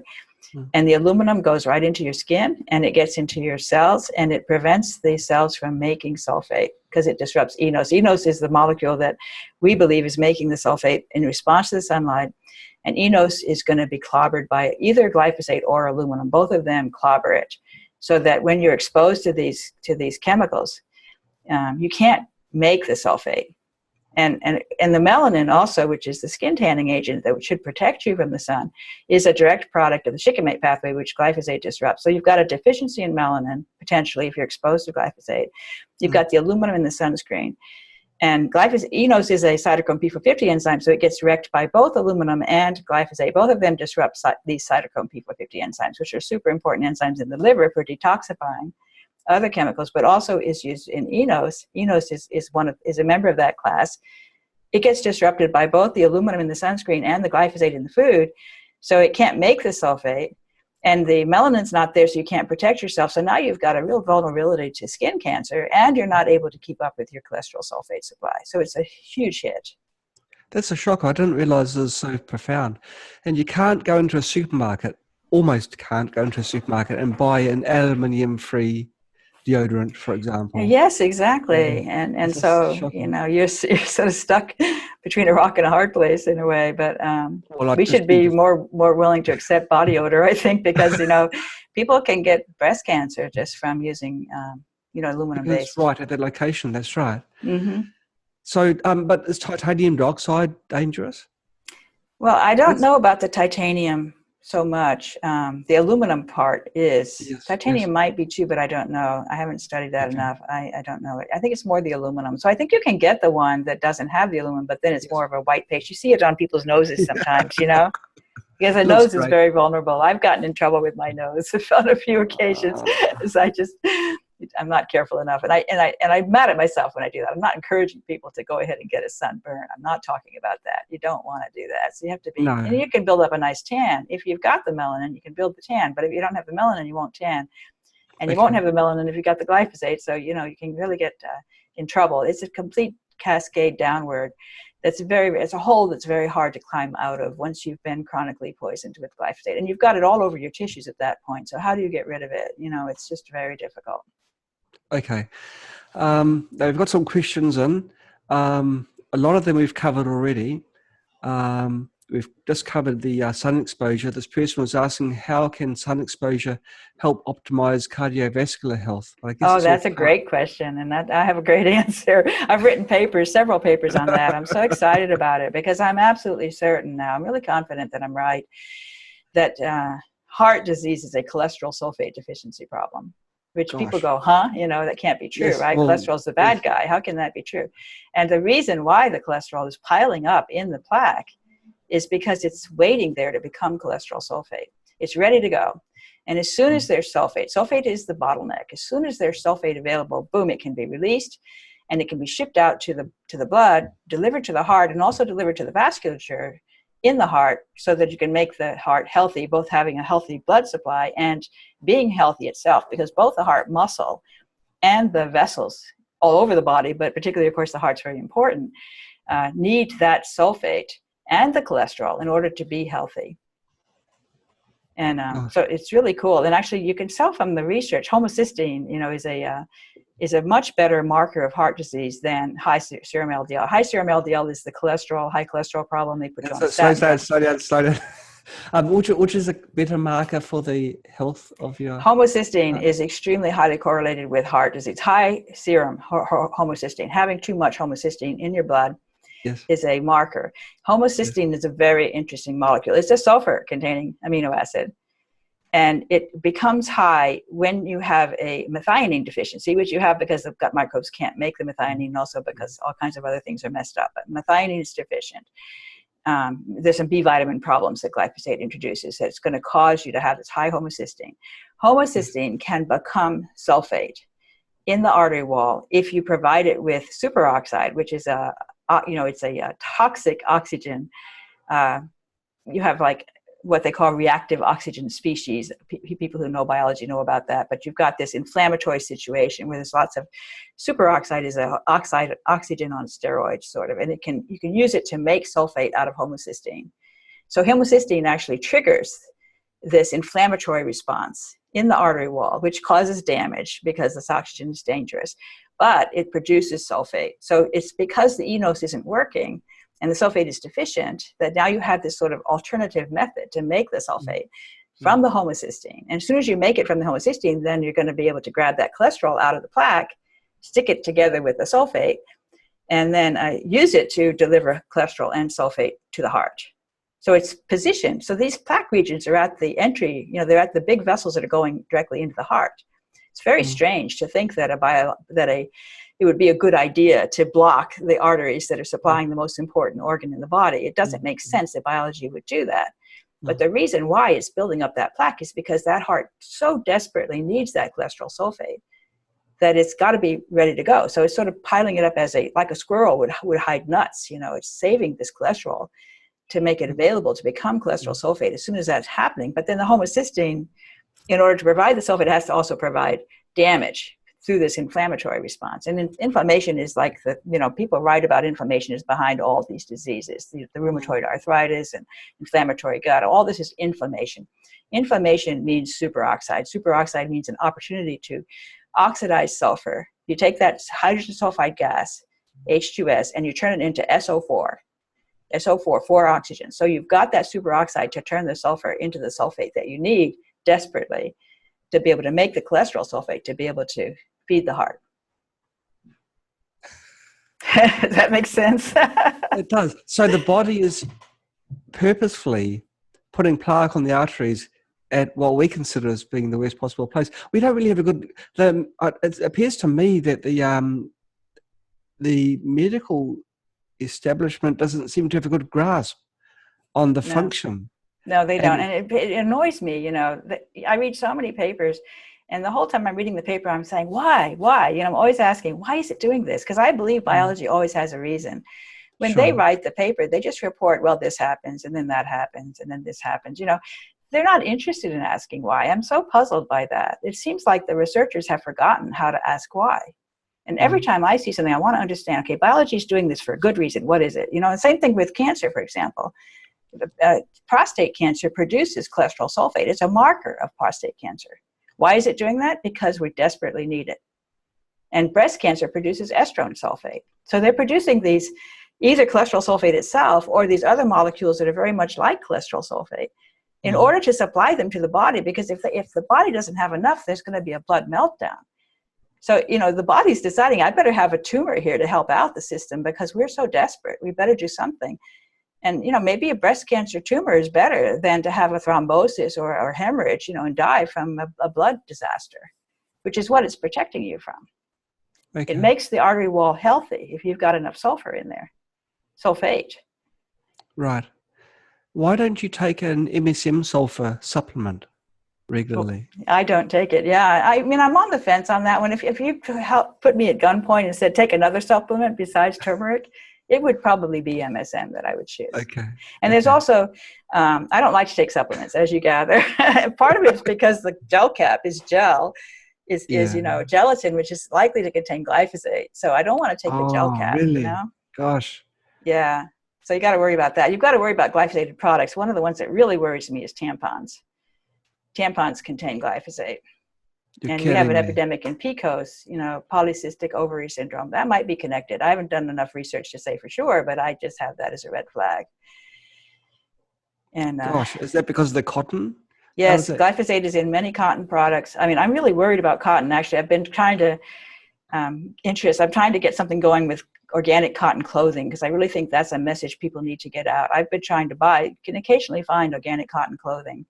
And the aluminum goes right into your skin, and it gets into your cells, and it prevents the cells from making sulfate because it disrupts enos. Enos is the molecule that we believe is making the sulfate in response to the sunlight, and enos is going to be clobbered by either glyphosate or aluminum. Both of them clobber it, so that when you're exposed to these chemicals, you can't make the sulfate. And the melanin also, which is the skin tanning agent that should protect you from the sun, is a direct product of the shikimate pathway, which glyphosate disrupts. So you've got a deficiency in melanin, potentially, if you're exposed to glyphosate. You've got the aluminum in the sunscreen. And enos is a cytochrome P450 enzyme, so it gets directed by both aluminum and glyphosate. Both of them disrupt these cytochrome P450 enzymes, which are super important enzymes in the liver for detoxifying other chemicals, but also is used in enos. Enos is a member of that class. It gets disrupted by both the aluminum in the sunscreen and the glyphosate in the food, so it can't make the sulfate, and the melanin's not there, so you can't protect yourself. So now you've got a real vulnerability to skin cancer, and you're not able to keep up with your cholesterol sulfate supply. So it's a huge hit. That's a shock. I didn't realize it was so profound. And you can't go into a supermarket, almost can't go into a supermarket and buy an aluminium-free deodorant, for example. Yes, exactly. And so, you're sort of stuck between a rock and a hard place in a way. But we should be more willing to accept body odor, I think, because, people can get breast cancer just from using, aluminum-based. That's right, at that location. That's right. Mm-hmm. So, but is titanium dioxide dangerous? Well, I don't know about the titanium so much. The aluminum part is. Yes, titanium might be too, but I don't know. I haven't studied that enough. I don't know it. I think it's more the aluminum. So I think you can get the one that doesn't have the aluminum, but then it's more of a white paste. You see it on people's noses sometimes, because the nose is very vulnerable. I've gotten in trouble with my nose on a few occasions. I'm not careful enough, and I'm mad at myself when I do that. I'm not encouraging people to go ahead and get a sunburn. I'm not talking about that. You don't want to do that. So you have to be, and you can build up a nice tan. If you've got the melanin, you can build the tan. But if you don't have the melanin, you won't tan, and you won't have the melanin if you got the glyphosate. So you can really get in trouble. It's a complete cascade downward. It's a hole that's very hard to climb out of once you've been chronically poisoned with glyphosate, and you've got it all over your tissues at that point. So how do you get rid of it? It's just very difficult. Okay. Now we've got some questions in. A lot of them we've covered already. We've just covered the sun exposure. This person was asking, how can sun exposure help optimize cardiovascular health? That's a great question, and I have a great answer. I've written several papers on that. I'm so excited about it because I'm absolutely certain now. I'm really confident that I'm right, that heart disease is a cholesterol sulfate deficiency problem. Which people go, that can't be true, right? Well, cholesterol's the bad guy. How can that be true? And the reason why the cholesterol is piling up in the plaque is because it's waiting there to become cholesterol sulfate. It's ready to go. And as soon as there's sulfate is the bottleneck. As soon as there's sulfate available, boom, it can be released, and it can be shipped out to the blood, delivered to the heart, and also delivered to the vasculature in the heart, so that you can make the heart healthy, both having a healthy blood supply and being healthy itself, because both the heart muscle and the vessels all over the body, but particularly, of course, the heart's very important, need that sulfate and the cholesterol in order to be healthy. And so it's really cool. And actually, you can tell from the research, homocysteine, is a much better marker of heart disease than high serum LDL. High serum LDL is the high cholesterol problem. They put you on statins. Slow down. Which is a better marker for the health of your... Homocysteine is extremely highly correlated with heart disease. High serum homocysteine, having too much homocysteine in your blood Yes. is a marker. Homocysteine is a very interesting molecule. It's a sulfur-containing amino acid. And it becomes high when you have a methionine deficiency, which you have because the gut microbes can't make the methionine, also because all kinds of other things are messed up. But methionine is deficient. There's some B vitamin problems that glyphosate introduces that's going to cause you to have this high homocysteine. Homocysteine can become sulfate in the artery wall if you provide it with superoxide, which is it's a toxic oxygen. You have like what they call reactive oxygen species. People who know biology know about that. But you've got this inflammatory situation where there's lots of superoxide is a oxygen on steroids, sort of, and you can use it to make sulfate out of homocysteine. So homocysteine actually triggers this inflammatory response in the artery wall, which causes damage because this oxygen is dangerous, but it produces sulfate. So it's because the eNOS isn't working and the sulfate is deficient that now you have this sort of alternative method to make the sulfate from the homocysteine. And as soon as you make it from the homocysteine, then you're going to be able to grab that cholesterol out of the plaque, stick it together with the sulfate, and then use it to deliver cholesterol and sulfate to the heart. So it's positioned. So these plaque regions are at the entry, they're at the big vessels that are going directly into the heart. It's very strange to think that it would be a good idea to block the arteries that are supplying the most important organ in the body. It doesn't make sense that biology would do that. But the reason why it's building up that plaque is because that heart so desperately needs that cholesterol sulfate that it's got to be ready to go. So it's sort of piling it up like a squirrel would hide nuts. It's saving this cholesterol to make it available to become cholesterol sulfate as soon as that's happening. But then the homocysteine, in order to provide the sulfate, it has to also provide damage through this inflammatory response. And inflammation is like people write about inflammation is behind all these diseases, the rheumatoid arthritis and inflammatory gut. All this is inflammation. Inflammation means superoxide. Superoxide means an opportunity to oxidize sulfur. You take that hydrogen sulfide gas, H2S, and you turn it into SO4. SO4, 4 oxygen. So you've got that superoxide to turn the sulfur into the sulfate that you need desperately to be able to make the cholesterol sulfate to be able to feed the heart. Does that make sense? It does. So the body is purposefully putting plaque on the arteries at what we consider as being the worst possible place. We don't really have a good. It appears to me that the medical establishment doesn't seem to have a good grasp on the function. No, they don't. And it annoys me, I read so many papers, and the whole time I'm reading the paper, I'm saying, why? I'm always asking, why is it doing this? Because I believe biology always has a reason. When they write the paper, they just report, well, this happens, and then that happens, and then this happens. They're not interested in asking why. I'm so puzzled by that. It seems like the researchers have forgotten how to ask why. And every time I see something, I want to understand, okay, biology is doing this for a good reason. What is it? The same thing with cancer, for example. Prostate cancer produces cholesterol sulfate. It's a marker of prostate cancer. Why is it doing that? Because we desperately need it. And breast cancer produces estrone sulfate. So they're producing these, either cholesterol sulfate itself or these other molecules that are very much like cholesterol sulfate in order to supply them to the body, because if the body doesn't have enough, there's going to be a blood meltdown. So, the body's deciding, I better have a tumor here to help out the system because we're so desperate. We better do something. And, maybe a breast cancer tumor is better than to have a thrombosis or hemorrhage, and die from a blood disaster, which is what it's protecting you from. Okay. It makes the artery wall healthy if you've got enough sulfur in there, sulfate. Right. Why don't you take an MSM sulfur supplement regularly? I don't take it. Yeah. I'm on the fence on that one. If you put me at gunpoint and said, take another supplement besides turmeric, it would probably be MSM that I would choose. Okay. And there's also, I don't like to take supplements, as you gather. Part of it is because the gel cap is gelatin, which is likely to contain glyphosate. So I don't want to take the gel cap. Really? Gosh. Yeah. So you got to worry about that. You've got to worry about glyphosated products. One of the ones that really worries me is tampons. Tampons contain glyphosate. And we have an epidemic in PCOS, polycystic ovary syndrome. That might be connected. I haven't done enough research to say for sure, but I just have that as a red flag. And gosh, is that because of the cotton? Yes, glyphosate is in many cotton products. I'm really worried about cotton. Actually, I've been trying to I'm trying to get something going with organic cotton clothing, because I really think that's a message people need to get out. I've been trying to buy, you can occasionally find organic cotton clothing.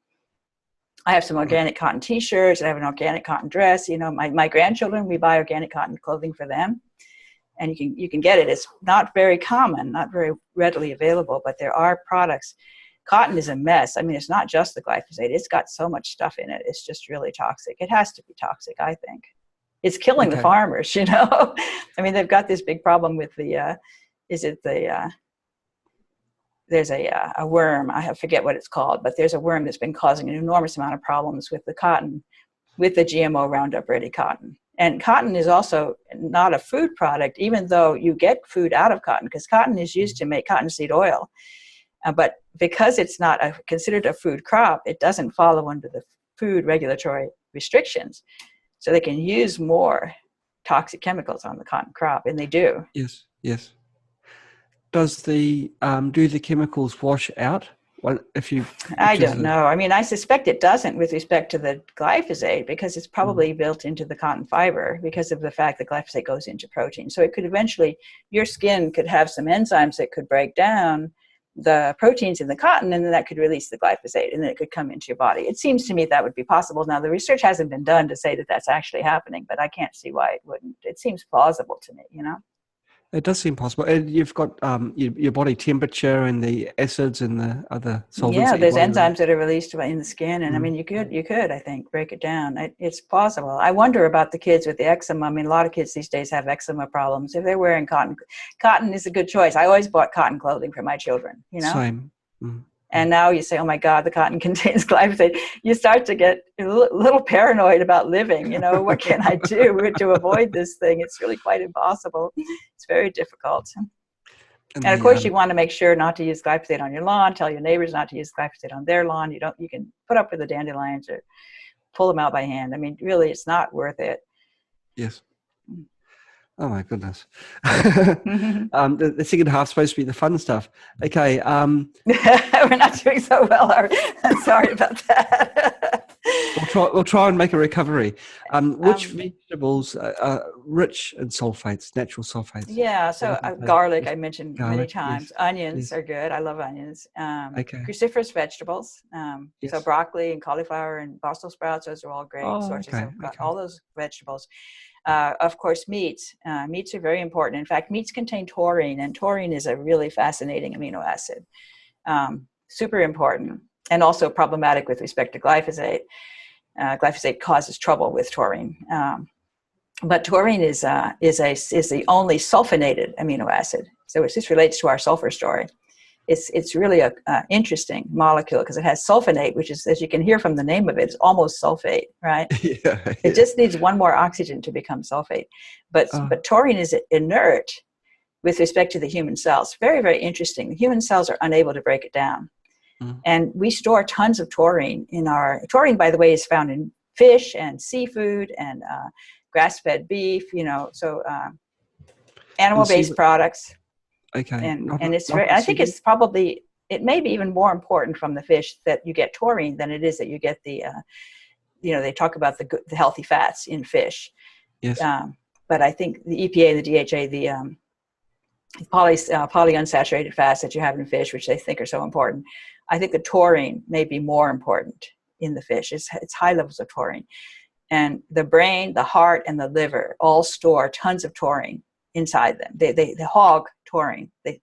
I have some organic cotton t-shirts. I have an organic cotton dress. You know, my grandchildren, we buy organic cotton clothing for them. And you can get it. It's not very common, not very readily available, but there are products. Cotton is a mess. I mean, it's not just the glyphosate. It's got so much stuff in it. It's just really toxic. It has to be toxic, I think. It's killing the farmers, you know. I mean, they've got this big problem with the, there's a worm, I forget what it's called, but there's a worm that's been causing an enormous amount of problems with the cotton, with the GMO Roundup Ready cotton. And cotton is also not a food product, even though you get food out of cotton, because cotton is used to make cottonseed oil. But because it's not considered a food crop, it doesn't follow under the food regulatory restrictions. So they can use more toxic chemicals on the cotton crop, and they do. Yes, yes. Does the do the chemicals wash out? Well, I don't know. I mean, I suspect it doesn't with respect to the glyphosate, because it's probably built into the cotton fiber because of the fact that glyphosate goes into protein. So it could eventually, your skin could have some enzymes that could break down the proteins in the cotton, and then that could release the glyphosate, and then it could come into your body. It seems to me that would be possible. Now, the research hasn't been done to say that that's actually happening, but I can't see why it wouldn't. It seems plausible to me, you know? It does seem possible. And you've got your body temperature and the acids and the other solvents. Yeah, there's enzymes that are released in the skin. And I mean, you could, I think, break it down. It's possible. I wonder about the kids with the eczema. I mean, a lot of kids these days have eczema problems. If they're wearing cotton is a good choice. I always bought cotton clothing for my children, you know? Same. And now you say, oh my God, the cotton contains glyphosate. You start to get a little paranoid about living. You know, what can I do to avoid this thing? It's really quite impossible. It's very difficult. And of course, you want to make sure not to use glyphosate on your lawn. Tell your neighbors not to use glyphosate on their lawn. You can put up with the dandelions or pull them out by hand. I mean, really, it's not worth it. Yes. Oh my goodness. The second half is supposed to be the fun stuff. Okay. We're not doing so well. I'm sorry about that. We'll try and make a recovery. Which vegetables are rich in sulfates, natural sulfates? Yeah, so garlic I mentioned many times. Yes. Onions are good. I love onions. Cruciferous vegetables. So broccoli and cauliflower and Brussels sprouts, those are all great sources of all those vegetables. Of course, meats. Meats are very important. In fact, meats contain taurine, and taurine is a really fascinating amino acid. Super important, and also problematic with respect to glyphosate. Glyphosate causes trouble with taurine. But taurine is the only sulfonated amino acid. So it just relates to our sulfur story. It's really a interesting molecule because it has sulfonate, which is, as you can hear from the name of it, it's almost sulfate, right? It just needs one more oxygen to become sulfate. But taurine is inert with respect to the human cells. Very, very interesting. The human cells are unable to break it down. And we store tons of taurine in our, taurine, by the way, is found in fish and seafood and grass-fed beef, you know, so animal-based products. Okay. And it's very, I think it's probably, it may be even more important from the fish that you get taurine than it is that you get the, you know, they talk about the healthy fats in fish. Yes. But I think the EPA, the DHA, the polyunsaturated fats that you have in fish, which they think are so important, I think the taurine may be more important in the fish. It's high levels of taurine. And the brain, the heart, and the liver all store tons of taurine inside them. They hog taurine. They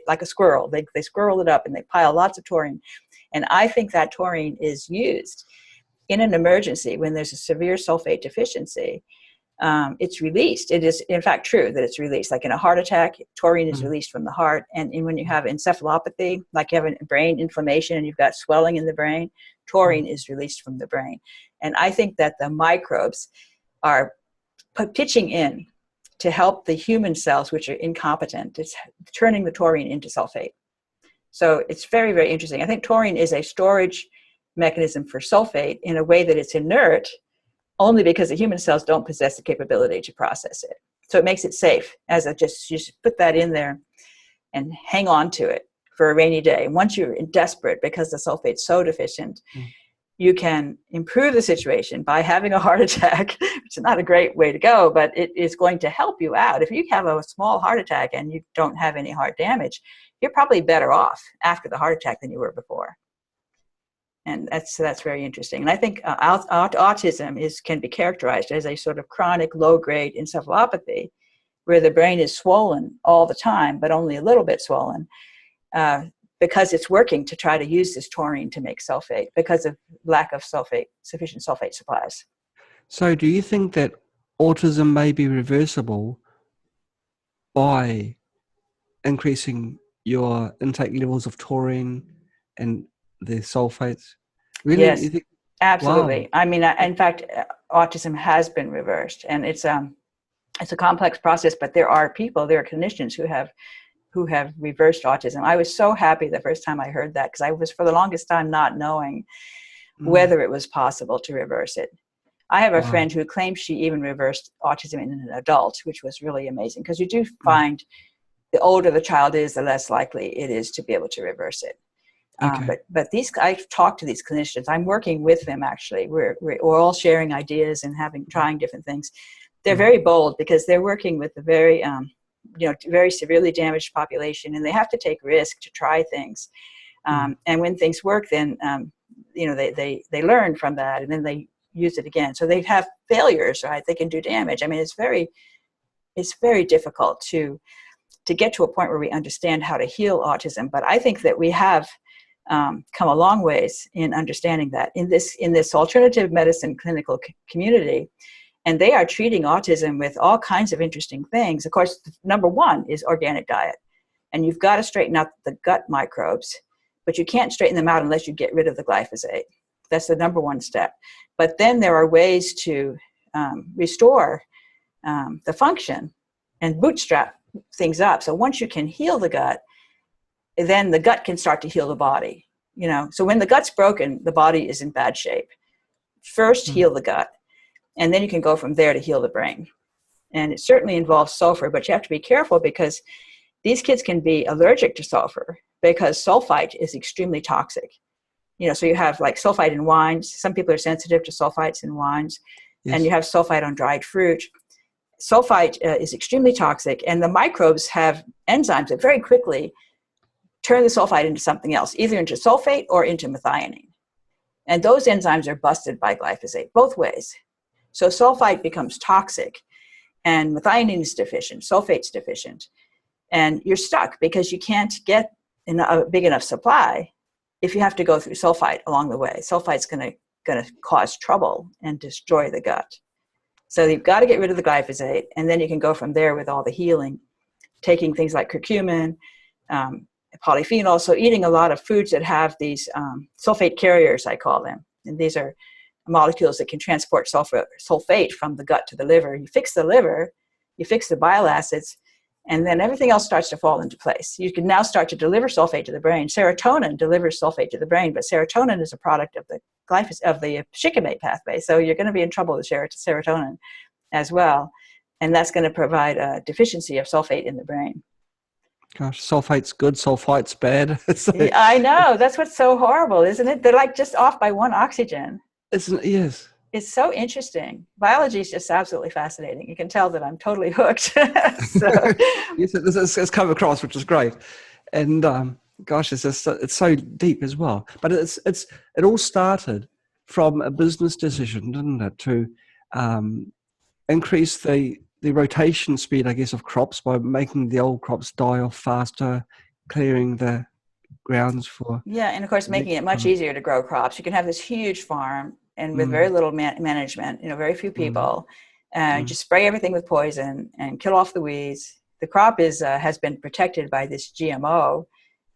like a squirrel. They squirrel it up and they pile lots of taurine. And I think that taurine is used in an emergency when there's a severe sulfate deficiency. It's released. It is, in fact, true that it's released. Like in a heart attack, taurine is released from the heart. And when you have encephalopathy, like you have a brain inflammation and you've got swelling in the brain, taurine is released from the brain. And I think that the microbes are pitching in to help the human cells, which are incompetent. It's turning the taurine into sulfate. So it's very, very interesting. I think taurine is a storage mechanism for sulfate in a way that it's inert, only because the human cells don't possess the capability to process it. So it makes it safe, as you just put that in there and hang on to it for a rainy day. And once you're desperate because the sulfate's so deficient, you can improve the situation by having a heart attack, which is not a great way to go, but it is going to help you out. If you have a small heart attack and you don't have any heart damage, you're probably better off after the heart attack than you were before. And that's very interesting. And I think autism can be characterized as a sort of chronic low-grade encephalopathy, where the brain is swollen all the time, but only a little bit swollen, because it's working to try to use this taurine to make sulfate because of lack of sufficient sulfate supplies. So do you think that autism may be reversible by increasing your intake levels of taurine and the sulfates? Really? Yes, You think? absolutely. Wow. I mean, in fact, autism has been reversed, and it's a complex process, but there are clinicians who have reversed autism. I was so happy the first time I heard that, because I was for the longest time not knowing whether it was possible to reverse it. I have a friend who claims she even reversed autism in an adult, which was really amazing, because you do find the older the child is, the less likely it is to be able to reverse it. Okay. But I've talked to these clinicians. I'm working with them, actually. We're all sharing ideas and trying different things. They're very bold because they're working with a very severely damaged population, and they have to take risk to try things. And when things work, then they learn from that, and then they use it again. So they have failures, right? They can do damage. I mean, it's very difficult to get to a point where we understand how to heal autism. But I think that we have come a long ways in understanding that in this alternative medicine clinical community. And they are treating autism with all kinds of interesting things. Of course, number one is organic diet. And you've got to straighten out the gut microbes, but you can't straighten them out unless you get rid of the glyphosate. That's the number one step. But then there are ways to restore the function and bootstrap things up. So once you can heal the gut, then the gut can start to heal the body. So when the gut's broken, the body is in bad shape. First, heal the gut. And then you can go from there to heal the brain. And it certainly involves sulfur, but you have to be careful because these kids can be allergic to sulfur because sulfite is extremely toxic. So you have like sulfite in wines. Some people are sensitive to sulfites in wines. Yes. And you have sulfite on dried fruit. Sulfite is extremely toxic, and the microbes have enzymes that very quickly turn the sulfite into something else, either into sulfate or into methionine. And those enzymes are busted by glyphosate, both ways. So sulfite becomes toxic, and methionine is deficient, sulfate's deficient. And you're stuck because you can't get a big enough supply if you have to go through sulfite along the way. Sulfite's going to cause trouble and destroy the gut. So you've got to get rid of the glyphosate, and then you can go from there with all the healing, taking things like curcumin, polyphenols, so eating a lot of foods that have these sulfate carriers, I call them. And these are molecules that can transport sulfate from the gut to the liver. You fix the liver, you fix the bile acids, and then everything else starts to fall into place. You can now start to deliver sulfate to the brain. Serotonin delivers sulfate to the brain, but serotonin is a product of the shikimate pathway. So you're going to be in trouble with serotonin as well. And that's going to provide a deficiency of sulfate in the brain. Gosh, sulfate's good, sulfite's bad. I know. That's what's so horrible, isn't it? They're like just off by one oxygen. Isn't it? Yes. It's so interesting. Biology is just absolutely fascinating. You can tell that I'm totally hooked. Yes, it's come across, which is great. And gosh, it's so deep as well. But it all started from a business decision, didn't it, to increase the rotation speed, I guess, of crops by making the old crops die off faster, clearing the grounds for... Yeah, and of course, making it much easier to grow crops. You can have this huge farm and with very little management, very few people, just spray everything with poison and kill off the weeds. The crop has been protected by this GMO.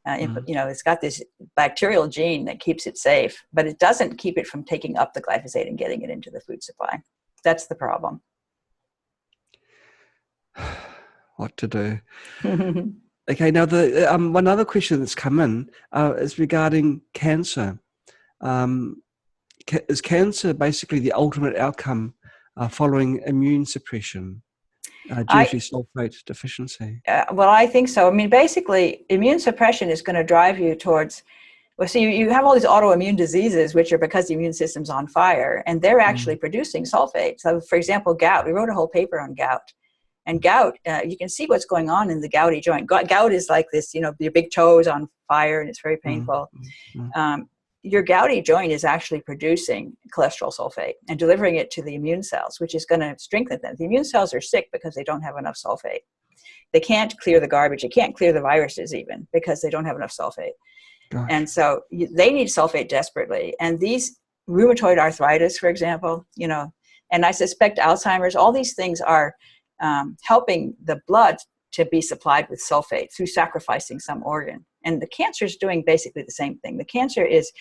It's got this bacterial gene that keeps it safe, but it doesn't keep it from taking up the glyphosate and getting it into the food supply. That's the problem. What to do? Okay, now the one other question that's come in is regarding cancer. Is cancer basically the ultimate outcome following immune suppression due to sulfate deficiency? Well, I think so. I mean, basically, immune suppression is going to drive you towards Well, so you have all these autoimmune diseases, which are because the immune system's on fire, and they're actually producing sulfate. So, for example, gout. We wrote a whole paper on gout. And gout, you can see what's going on in the gouty joint. Gout is like this, your big toe is on fire, and it's very painful. Your gouty joint is actually producing cholesterol sulfate and delivering it to the immune cells, which is going to strengthen them. The immune cells are sick because they don't have enough sulfate. They can't clear the garbage. They can't clear the viruses even because they don't have enough sulfate. Gosh. And so they need sulfate desperately. And these rheumatoid arthritis, for example, and I suspect Alzheimer's, all these things are helping the blood to be supplied with sulfate through sacrificing some organ. And the cancer is doing basically the same thing. The cancer is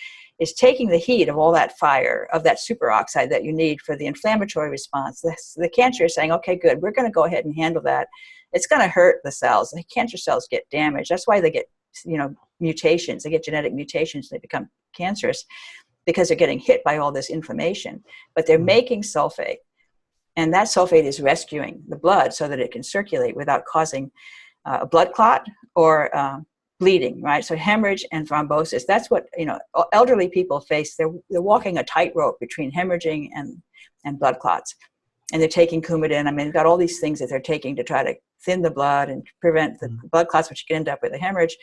taking the heat of all that fire, of that superoxide that you need for the inflammatory response. The cancer is saying, okay, good, we're going to go ahead and handle that. It's going to hurt the cells. The cancer cells get damaged. That's why they get, mutations. They get genetic mutations. They become cancerous because they're getting hit by all this inflammation. But they're making sulfate. And that sulfate is rescuing the blood so that it can circulate without causing a blood clot or bleeding, right? So hemorrhage and thrombosis, that's what, elderly people face. They're walking a tightrope between hemorrhaging and blood clots. And they're taking Coumadin. I mean, they've got all these things that they're taking to try to thin the blood and prevent the blood clots, which you can end up with a hemorrhage.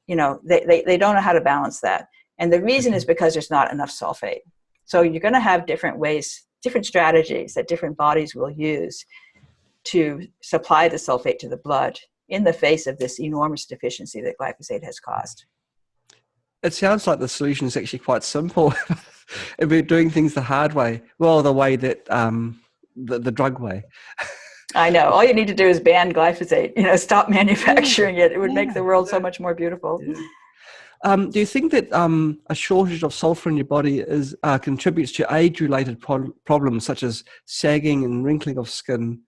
They don't know how to balance that. And the reason is because there's not enough sulfate. So you're going to have different ways, different strategies that different bodies will use to supply the sulfate to the blood in the face of this enormous deficiency that glyphosate has caused. It sounds like the solution is actually quite simple. If we're doing things the hard way, well, the way that the drug way. I know. All you need to do is ban glyphosate. Stop manufacturing it. It would make the world so much more beautiful. Yeah. Do you think that a shortage of sulfur in your body contributes to age-related problems such as sagging and wrinkling of skin?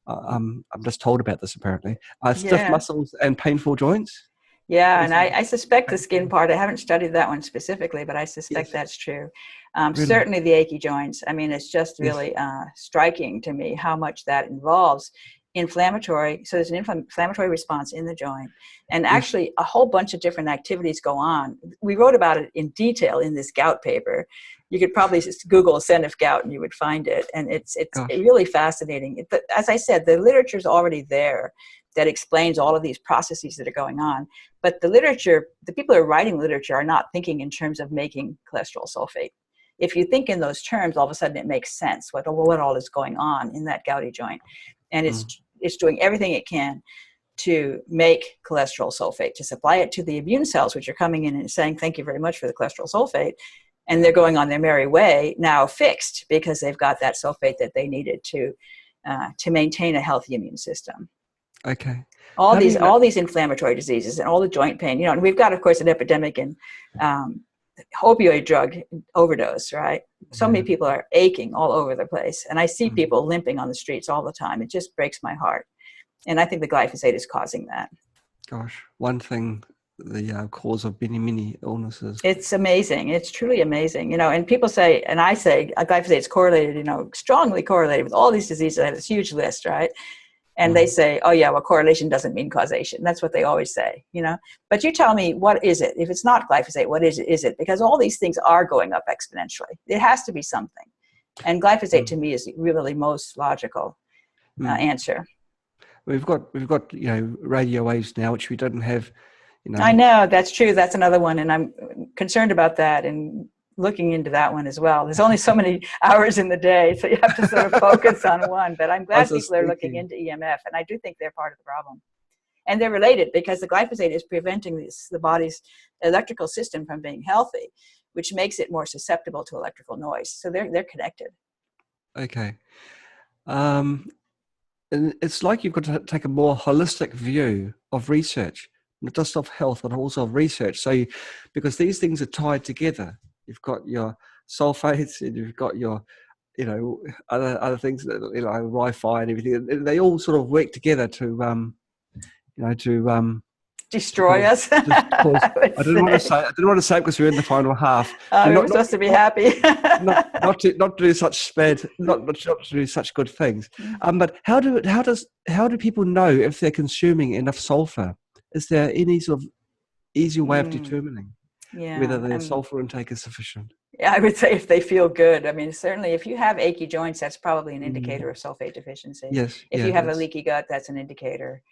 I'm just told about this apparently. Stiff muscles and painful joints? Yeah, and I suspect the skin part. I haven't studied that one specifically, but I suspect that's true. Really? Certainly the achy joints. I mean, it's just really striking to me how much that involves inflammatory. So there's an inflammatory response in the joint. And actually a whole bunch of different activities go on. We wrote about it in detail in this gout paper. You could probably just Google Seneff gout and you would find it. And it's really fascinating. As I said, the literature is already there that explains all of these processes that are going on. But the literature, the people who are writing literature are not thinking in terms of making cholesterol sulfate. If you think in those terms, all of a sudden it makes sense what all is going on in that gouty joint. And it's doing everything it can to make cholesterol sulfate, to supply it to the immune cells, which are coming in and saying, thank you very much for the cholesterol sulfate. And they're going on their merry way, now fixed, because they've got that sulfate that they needed to maintain a healthy immune system. Okay. All these inflammatory diseases and all the joint pain, and we've got, of course, an epidemic in opioid drug overdose, right? So many people are aching all over the place. And I see people limping on the streets all the time. It just breaks my heart. And I think the glyphosate is causing that. Gosh, one thing, the cause of many illnesses. It's amazing. It's truly amazing. And people say, and I say, glyphosate is correlated, strongly correlated with all these diseases. I have this huge list, right? And they say, oh yeah, well, correlation doesn't mean causation. That's what they always say, But you tell me, what is it? If it's not glyphosate, what is it? Because all these things are going up exponentially. It has to be something. And glyphosate to me is really the most logical answer. We've got radio waves now, which we didn't have. I know, that's true. That's another one. And I'm concerned about that and looking into that one as well. There's only so many hours in the day, so you have to sort of focus on one. But I'm glad people are looking into EMF, and I do think they're part of the problem. And they're related because the glyphosate is preventing the body's electrical system from being healthy, which makes it more susceptible to electrical noise. So they're connected. Okay. And it's like you've got to take a more holistic view of research, not just of health, but also of research. So, because these things are tied together. You've got your sulfates, and you've got your, other things that, RIfe and everything. And they all sort of work together to destroy us. I didn't want to say it because we're in the final half. We're supposed to be happy. not to do such not to do such good things. But how do people know if they're consuming enough sulfur? Is there any sort of easier way of determining? Yeah. whether their sulfur intake is sufficient. Yeah, I would say if they feel good. I mean, certainly if you have achy joints, that's probably an indicator Mm. of sulfate deficiency. Yes, If yeah, you have a that's leaky gut, that's an indicator.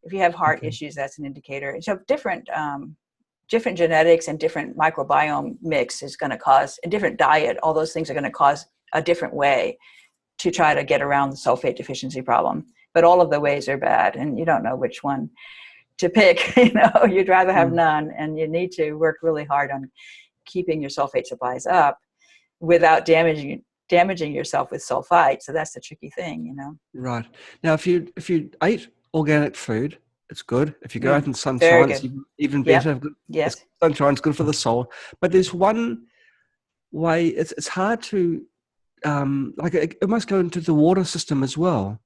If you have heart okay. issues, that's an indicator. So different genetics and different microbiome mix is going to cause a different diet. All those things are going to cause a different way to try to get around the sulfate deficiency problem. But all of the ways are bad, and you don't know which one to pick. You'd rather have none, and you need to work really hard on keeping your sulfate supplies up without damaging yourself with sulfite. So that's the tricky thing. Right. Now, if you ate organic food, it's good. If you go out in Very sunshine, it's good. even Yep. better. Yes. Sunshine's good for the soul. But there's one way, it's hard to, like it must go into the water system as well.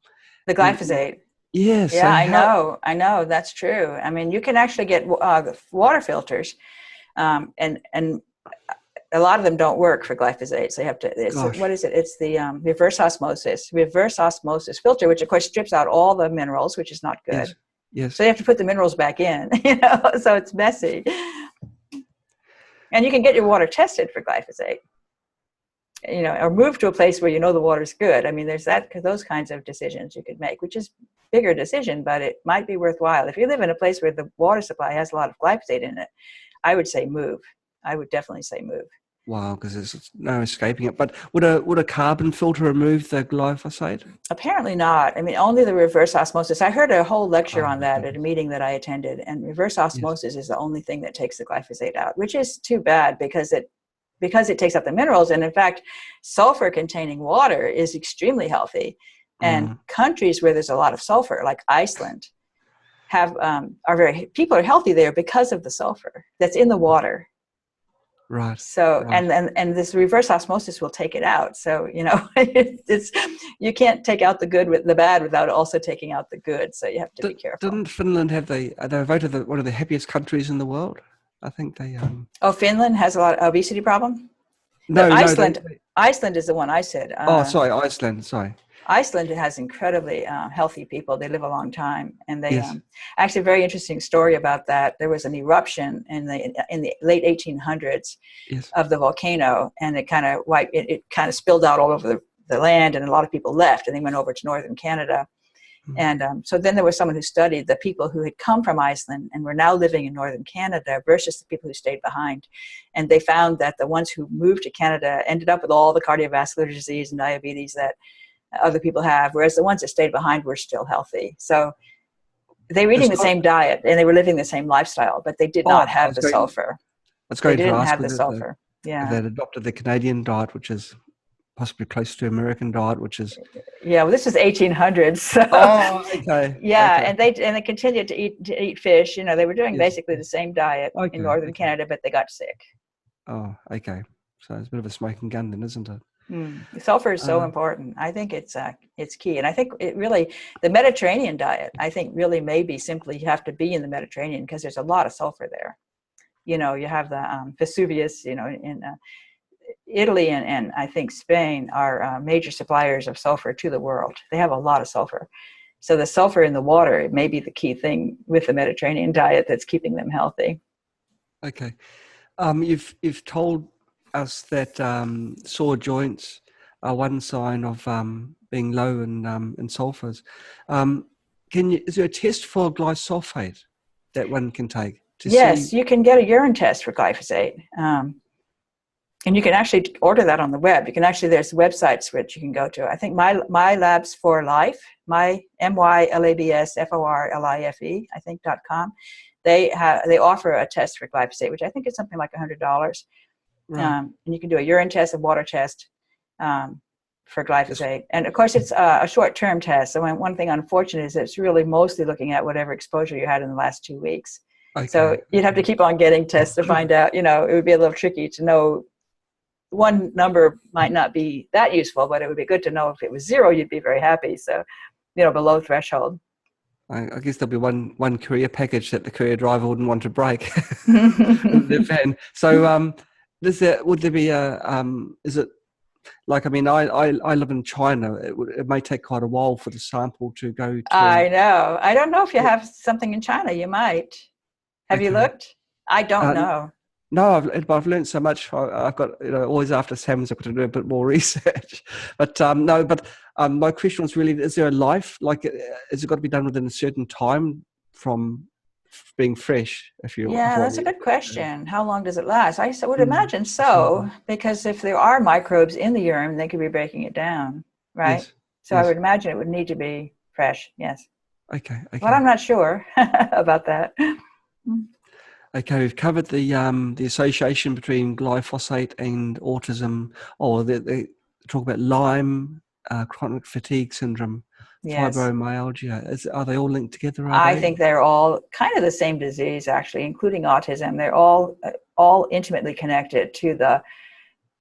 The glyphosate. Yes. Yeah, I know. That's true. I mean, you can actually get water filters, and a lot of them don't work for glyphosate. So you have to, what is it? It's the reverse osmosis filter, which of course strips out all the minerals, which is not good. Yes. So you have to put the minerals back in, so it's messy. And you can get your water tested for glyphosate, or move to a place where the water's good. I mean, there's those kinds of decisions you could make, which is bigger decision, but it might be worthwhile. If you live in a place where the water supply has a lot of glyphosate in it, I would say move. I would definitely say move. Wow, because there's no escaping it. But would a carbon filter remove the glyphosate? Apparently not. I mean, only the reverse osmosis. I heard a whole lecture on that at a meeting that I attended, and reverse osmosis is the only thing that takes the glyphosate out, which is too bad because it takes up the minerals. And in fact, sulfur containing water is extremely healthy. And countries where there's a lot of sulfur, like Iceland, people are healthy there because of the sulfur that's in the water. Right. So, right. and this reverse osmosis will take it out. So, you can't take out the good with the bad without also taking out the good. So you have to be careful. Didn't Finland have they voted one of the happiest countries in the world? I think they. Oh, Finland has a lot of obesity problem. No, Iceland is the one I said. Sorry, Iceland. Sorry. Iceland has incredibly healthy people. They live a long time, and they actually a very interesting story about that. There was an eruption in the late 1800s of the volcano, and it kind of spilled out all over the land, and a lot of people left, and they went over to northern Canada. And so then there was someone who studied the people who had come from Iceland and were now living in northern Canada versus the people who stayed behind. And they found that the ones who moved to Canada ended up with all the cardiovascular disease and diabetes that other people have, whereas the ones that stayed behind were still healthy. So they were eating the same diet and they were living the same lifestyle, but they did not have the sulfur. That's great. They didn't have the sulfur. They adopted the Canadian diet, which is possibly close to American diet, which is well, this is 1800s. So, okay. And they continued to eat fish. They were doing basically the same diet in northern Canada, but they got sick. Oh, okay. So it's a bit of a smoking gun, then, isn't it? Sulfur is so important. I think it's key, and I think the Mediterranean diet, I think really maybe simply you have to be in the Mediterranean because there's a lot of sulfur there. You have the Vesuvius, in Italy and I think Spain are major suppliers of sulfur to the world. They have a lot of sulfur. So the sulfur in the water may be the key thing with the Mediterranean diet that's keeping them healthy. Okay. You've told us that sore joints are one sign of being low in sulfurs. Is there a test for glyphosate that one can take? Yes, you can get a urine test for glyphosate. And you can actually order that on the web. There's websites which you can go to. I think my labs for life, MYLABSFORLIFE, I think .com. They offer a test for glyphosate, which I think is something like $100. Right. And you can do a urine test, a water test for glyphosate. And of course, it's a short-term test. So one thing unfortunate is it's really mostly looking at whatever exposure you had in the last 2 weeks. Okay. So you'd have to keep on getting tests to find out, it would be a little tricky to know. One number might not be that useful, but it would be good to know if it was 0, you'd be very happy. So, below threshold. I guess there'll be one courier package that the courier driver wouldn't want to break in their van. So, would there be is it like, I live in China. It may take quite a while for the sample to go to. I know. I don't know if you have something in China. You might. Have you looked? I don't know. No, I've learned so much. I've got, always after Sam's, I've got to do a bit more research. But no, but my question was really, is there a life? Like, is it got to be done within a certain time from being fresh? Yeah, If I that's a need good question. How long does it last? Would Mm, imagine precisely. so, because if there are microbes in the urine, they could be breaking it down, right? Yes, So I yes. would imagine it would need to be fresh, yes. Okay, But I'm okay. not sure about that. Okay, we've covered the association between glyphosate and autism, or they talk about Lyme, chronic fatigue syndrome, Yes. fibromyalgia. Are they all linked together, are I they? think they're all kind of the same disease, actually, including autism. They're all intimately connected to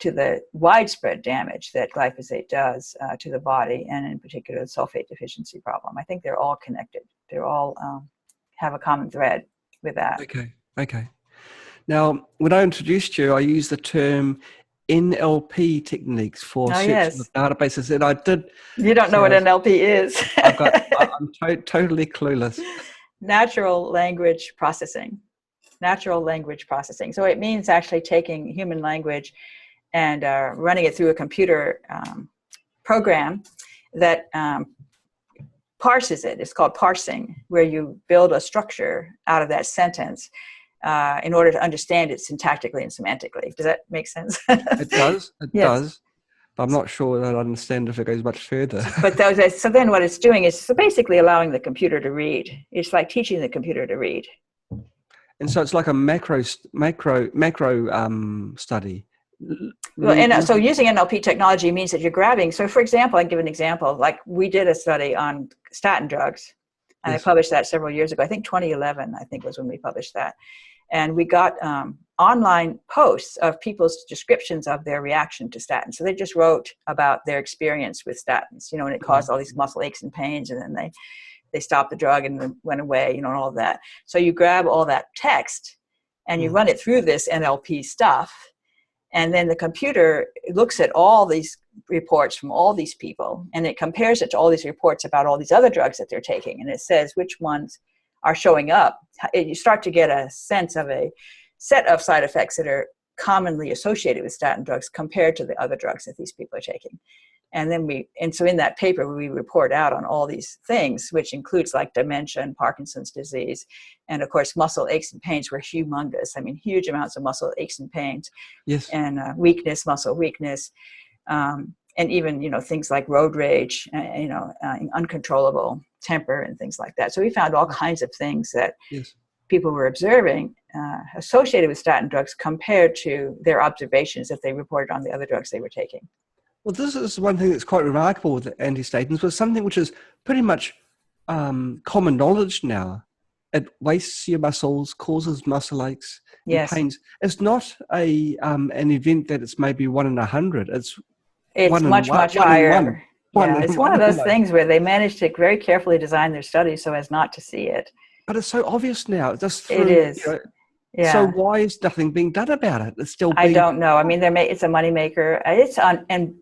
the widespread damage that glyphosate does to the body, and in particular the sulfate deficiency problem. I think they're all connected. They're all have a common thread with that. Okay, okay. Now, when I introduced you, I used the term NLP techniques for Oh, searching the yes. databases, and I did. You don't know what So NLP is. I'm totally clueless. Natural language processing. Natural language processing. So it means actually taking human language and running it through a computer program that parses it. It's called parsing, where you build a structure out of that sentence in order to understand it syntactically and semantically. Does that make sense? It does. It Yes. does. But I'm not sure that I understand if it goes much further. But so then what it's doing is basically allowing the computer to read. It's like teaching the computer to read. And so it's like a macro study. Well, and so Looking, using NLP technology means that you're grabbing. So, for example, I give an example. Like we did a study on statin drugs, and I yes. published that several years ago. I think 2011, I think was when we published that. And we got online posts of people's descriptions of their reaction to statins. So they just wrote about their experience with statins, and it caused all these muscle aches and pains, and then they stopped the drug and then went away, and all of that. So you grab all that text and you run it through this NLP stuff, and then the computer looks at all these reports from all these people, and it compares it to all these reports about all these other drugs that they're taking, and it says which ones are showing up. You start to get a sense of a set of side effects that are commonly associated with statin drugs compared to the other drugs that these people are taking. And so in that paper, we report out on all these things, which includes like dementia and Parkinson's disease. And of course, muscle aches and pains were humongous. I mean, huge amounts of muscle aches and pains. Yes. And weakness, muscle weakness. And even, things like road rage, uncontrollable temper and things like that. So we found all kinds of things that Yes. people were observing associated with statin drugs compared to their observations that they reported on the other drugs they were taking. Well, this is one thing that's quite remarkable with antistatins, but something which is pretty much common knowledge now. It wastes your muscles, causes muscle aches and Yes. pains. It's not an event that it's maybe 1 in 100. It's It's one in much, one, much one in one, higher. one Yeah, in it's one of one those almost. things where they manage to very carefully design their studies so as not to see it. But it's so obvious now, just It through, is. so Yeah. why is nothing being done about it? It's still I being, don't know. I mean, it's a moneymaker. It's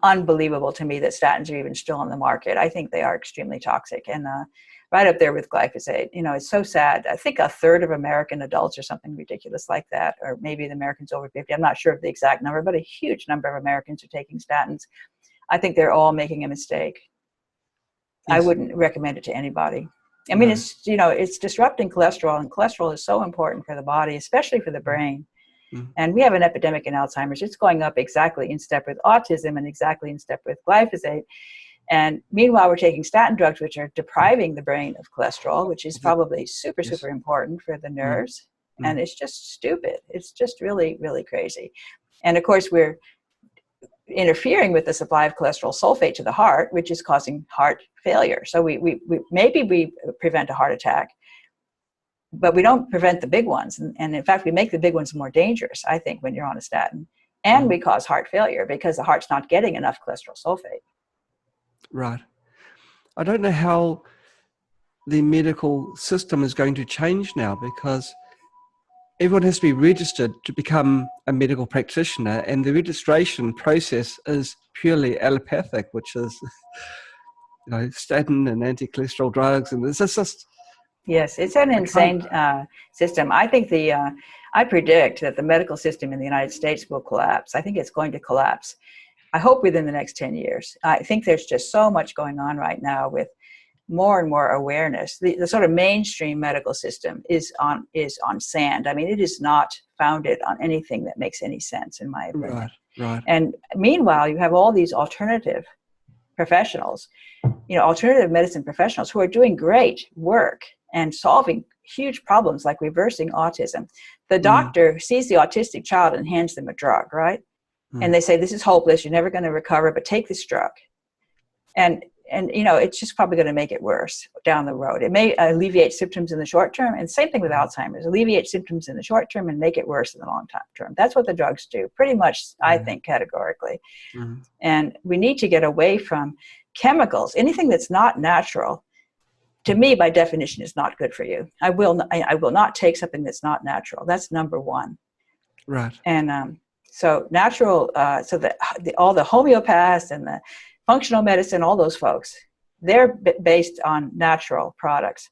unbelievable to me that statins are even still on the market. I think they are extremely toxic and right up there with glyphosate. It's so sad. I think a third of American adults or something ridiculous like that, or maybe the Americans over 50. I'm not sure of the exact number, but a huge number of Americans are taking statins. I think they're all making a mistake. I yes, wouldn't recommend it to anybody. I mean, no. it's disrupting cholesterol, and cholesterol is so important for the body, especially for the brain. Mm. And we have an epidemic in Alzheimer's. It's going up exactly in step with autism and exactly in step with glyphosate. And meanwhile, we're taking statin drugs, which are depriving the brain of cholesterol, which is probably super, Yes. super important for the Mm. nerves. Mm. And it's just stupid. It's just really, really crazy. And of course, we're interfering with the supply of cholesterol sulfate to the heart, which is causing heart failure. So we maybe we prevent a heart attack, but we don't prevent the big ones. And in fact, we make the big ones more dangerous, I think, when you're on a statin. And we cause heart failure because the heart's not getting enough cholesterol sulfate. Right. I don't know how the medical system is going to change now, because everyone has to be registered to become a medical practitioner, and the registration process is purely allopathic, which is statin and anti-cholesterol drugs, and it's just Yes, it's an I can't. insane system. I think I predict that the medical system in the United States will collapse. I think it's going to collapse. I hope within the next 10 years. I think there's just so much going on right now with more and more awareness. The sort of mainstream medical system is on sand. I mean, it is not founded on anything that makes any sense, in my opinion. Right, right. And meanwhile, you have all these alternative professionals, alternative medicine professionals who are doing great work and solving huge problems like reversing autism. The doctor sees the autistic child and hands them a drug, right? And they say, this is hopeless, you're never going to recover, but take this drug. And it's just probably going to make it worse down the road. It may alleviate symptoms in the short term, and same thing with Alzheimer's, alleviate symptoms in the short term and make it worse in the long term. That's what the drugs do, pretty much, I think, categorically. And we need to get away from chemicals. Anything that's not natural, to me, by definition, is not good for you. I will not take something that's not natural. That's number one. Right. And so natural, so that all the homeopaths and the functional medicine, all those folks, they're based on natural products,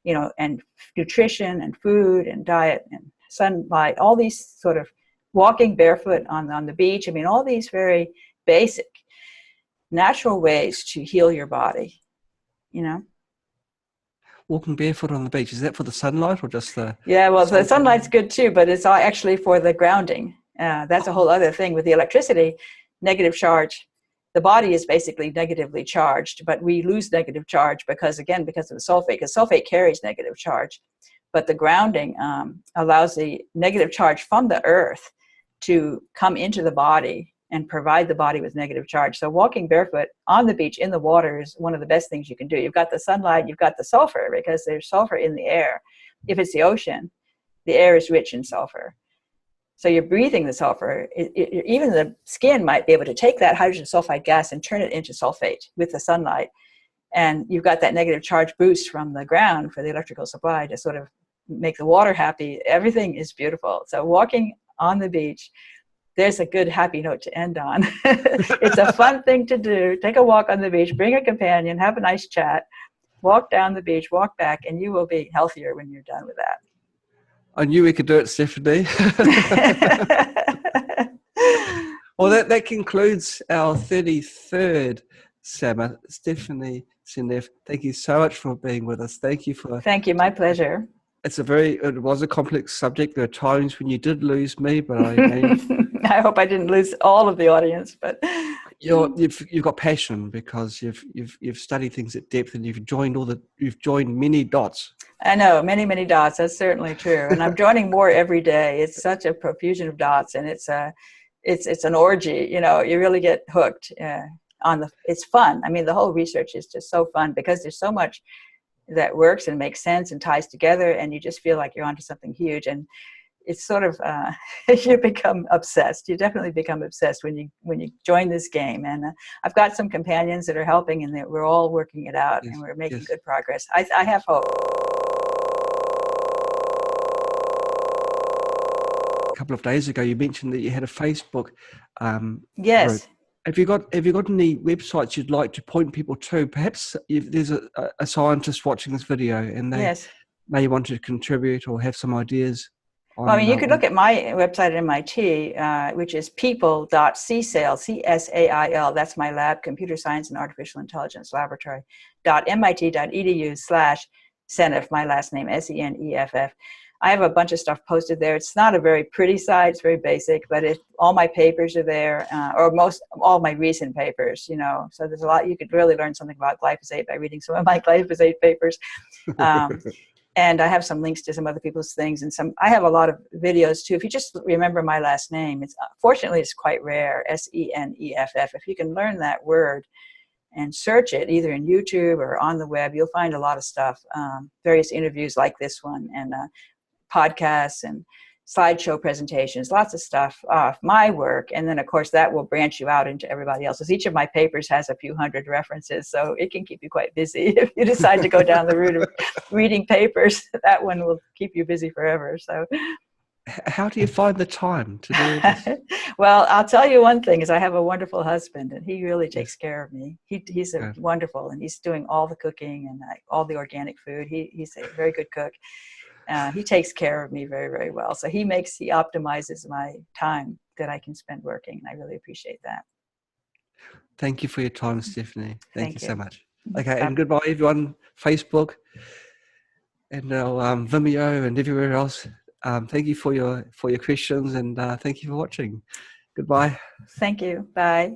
and nutrition and food and diet and sunlight, all these sort of walking barefoot on the beach. I mean, all these very basic natural ways to heal your body, Walking barefoot on the beach, is that for the sunlight or just the... Yeah, well, the sunlight's good too, but it's actually for the grounding. That's a whole other thing with the electricity, negative charge. The body is basically negatively charged, but we lose negative charge because of the sulfate, because sulfate carries negative charge. But the grounding allows the negative charge from the earth to come into the body and provide the body with negative charge. So walking barefoot on the beach in the water is one of the best things you can do. You've got the sunlight, you've got the sulfur, because there's sulfur in the air. If it's the ocean, the air is rich in sulfur. So you're breathing the sulfur. Even the skin might be able to take that hydrogen sulfide gas and turn it into sulfate with the sunlight. And you've got that negative charge boost from the ground for the electrical supply to sort of make the water happy. Everything is beautiful. So walking on the beach, there's a good happy note to end on. It's a fun thing to do. Take a walk on the beach, bring a companion, have a nice chat, walk down the beach, walk back, and you will be healthier when you're done with that. I knew we could do it, Stephanie. Well, that concludes our 33rd Summer. Stephanie Seneff, thank you so much for being with us. Thank you, my pleasure. It was a complex subject. There are times when you did lose me, but I hope I didn't lose all of the audience. But you've got passion because you've studied things at depth and you've joined many dots. I know, many dots. That's certainly true. And I'm joining more every day. It's such a profusion of dots, and it's an orgy. You really get hooked it's fun. I mean, the whole research is just so fun because there's so much that works and makes sense and ties together, and you just feel like you're onto something huge. And it's sort of you become obsessed. You definitely become obsessed when you join this game. And I've got some companions that are helping, and that we're all working it out, and we're making good progress. I have hope. A couple of days ago, you mentioned that you had a Facebook yes group. Have you got any websites you'd like to point people to? Perhaps if there's a scientist watching this video and they may want to contribute or have some ideas. You could look at my website at MIT, which is people.csail, CSAIL. That's my lab, Computer Science and Artificial Intelligence Laboratory, .mit.edu/Seneff, my last name, Seneff. I have a bunch of stuff posted there. It's not a very pretty site. It's very basic, but all my papers are there, or all my recent papers, So there's a lot. You could really learn something about glyphosate by reading some of my glyphosate papers. And I have some links to some other people's things, and I have a lot of videos too. If you just remember my last name, fortunately it's quite rare, Seneff. If you can learn that word and search it either in YouTube or on the web, you'll find a lot of stuff, various interviews like this one, and podcasts and slideshow presentations, lots of stuff off my work. And then, of course, that will branch you out into everybody else's. Each of my papers has a few hundred references, so it can keep you quite busy. If you decide to go down the route of reading papers, that one will keep you busy forever. So, How do you find the time to do all this? Well, I'll tell you one thing is I have a wonderful husband, and he really takes Yes. care of me. He's a Good. wonderful, and he's doing all the cooking and all the organic food. He's a very good cook. He takes care of me very, very well. So he optimizes my time that I can spend working, and I really appreciate that. Thank you for your time, Stephanie. Thank you Thank so you. much. Okay, and goodbye, everyone. Facebook and Vimeo and everywhere else. Thank you for your questions, and thank you for watching. Goodbye. Thank you. Bye.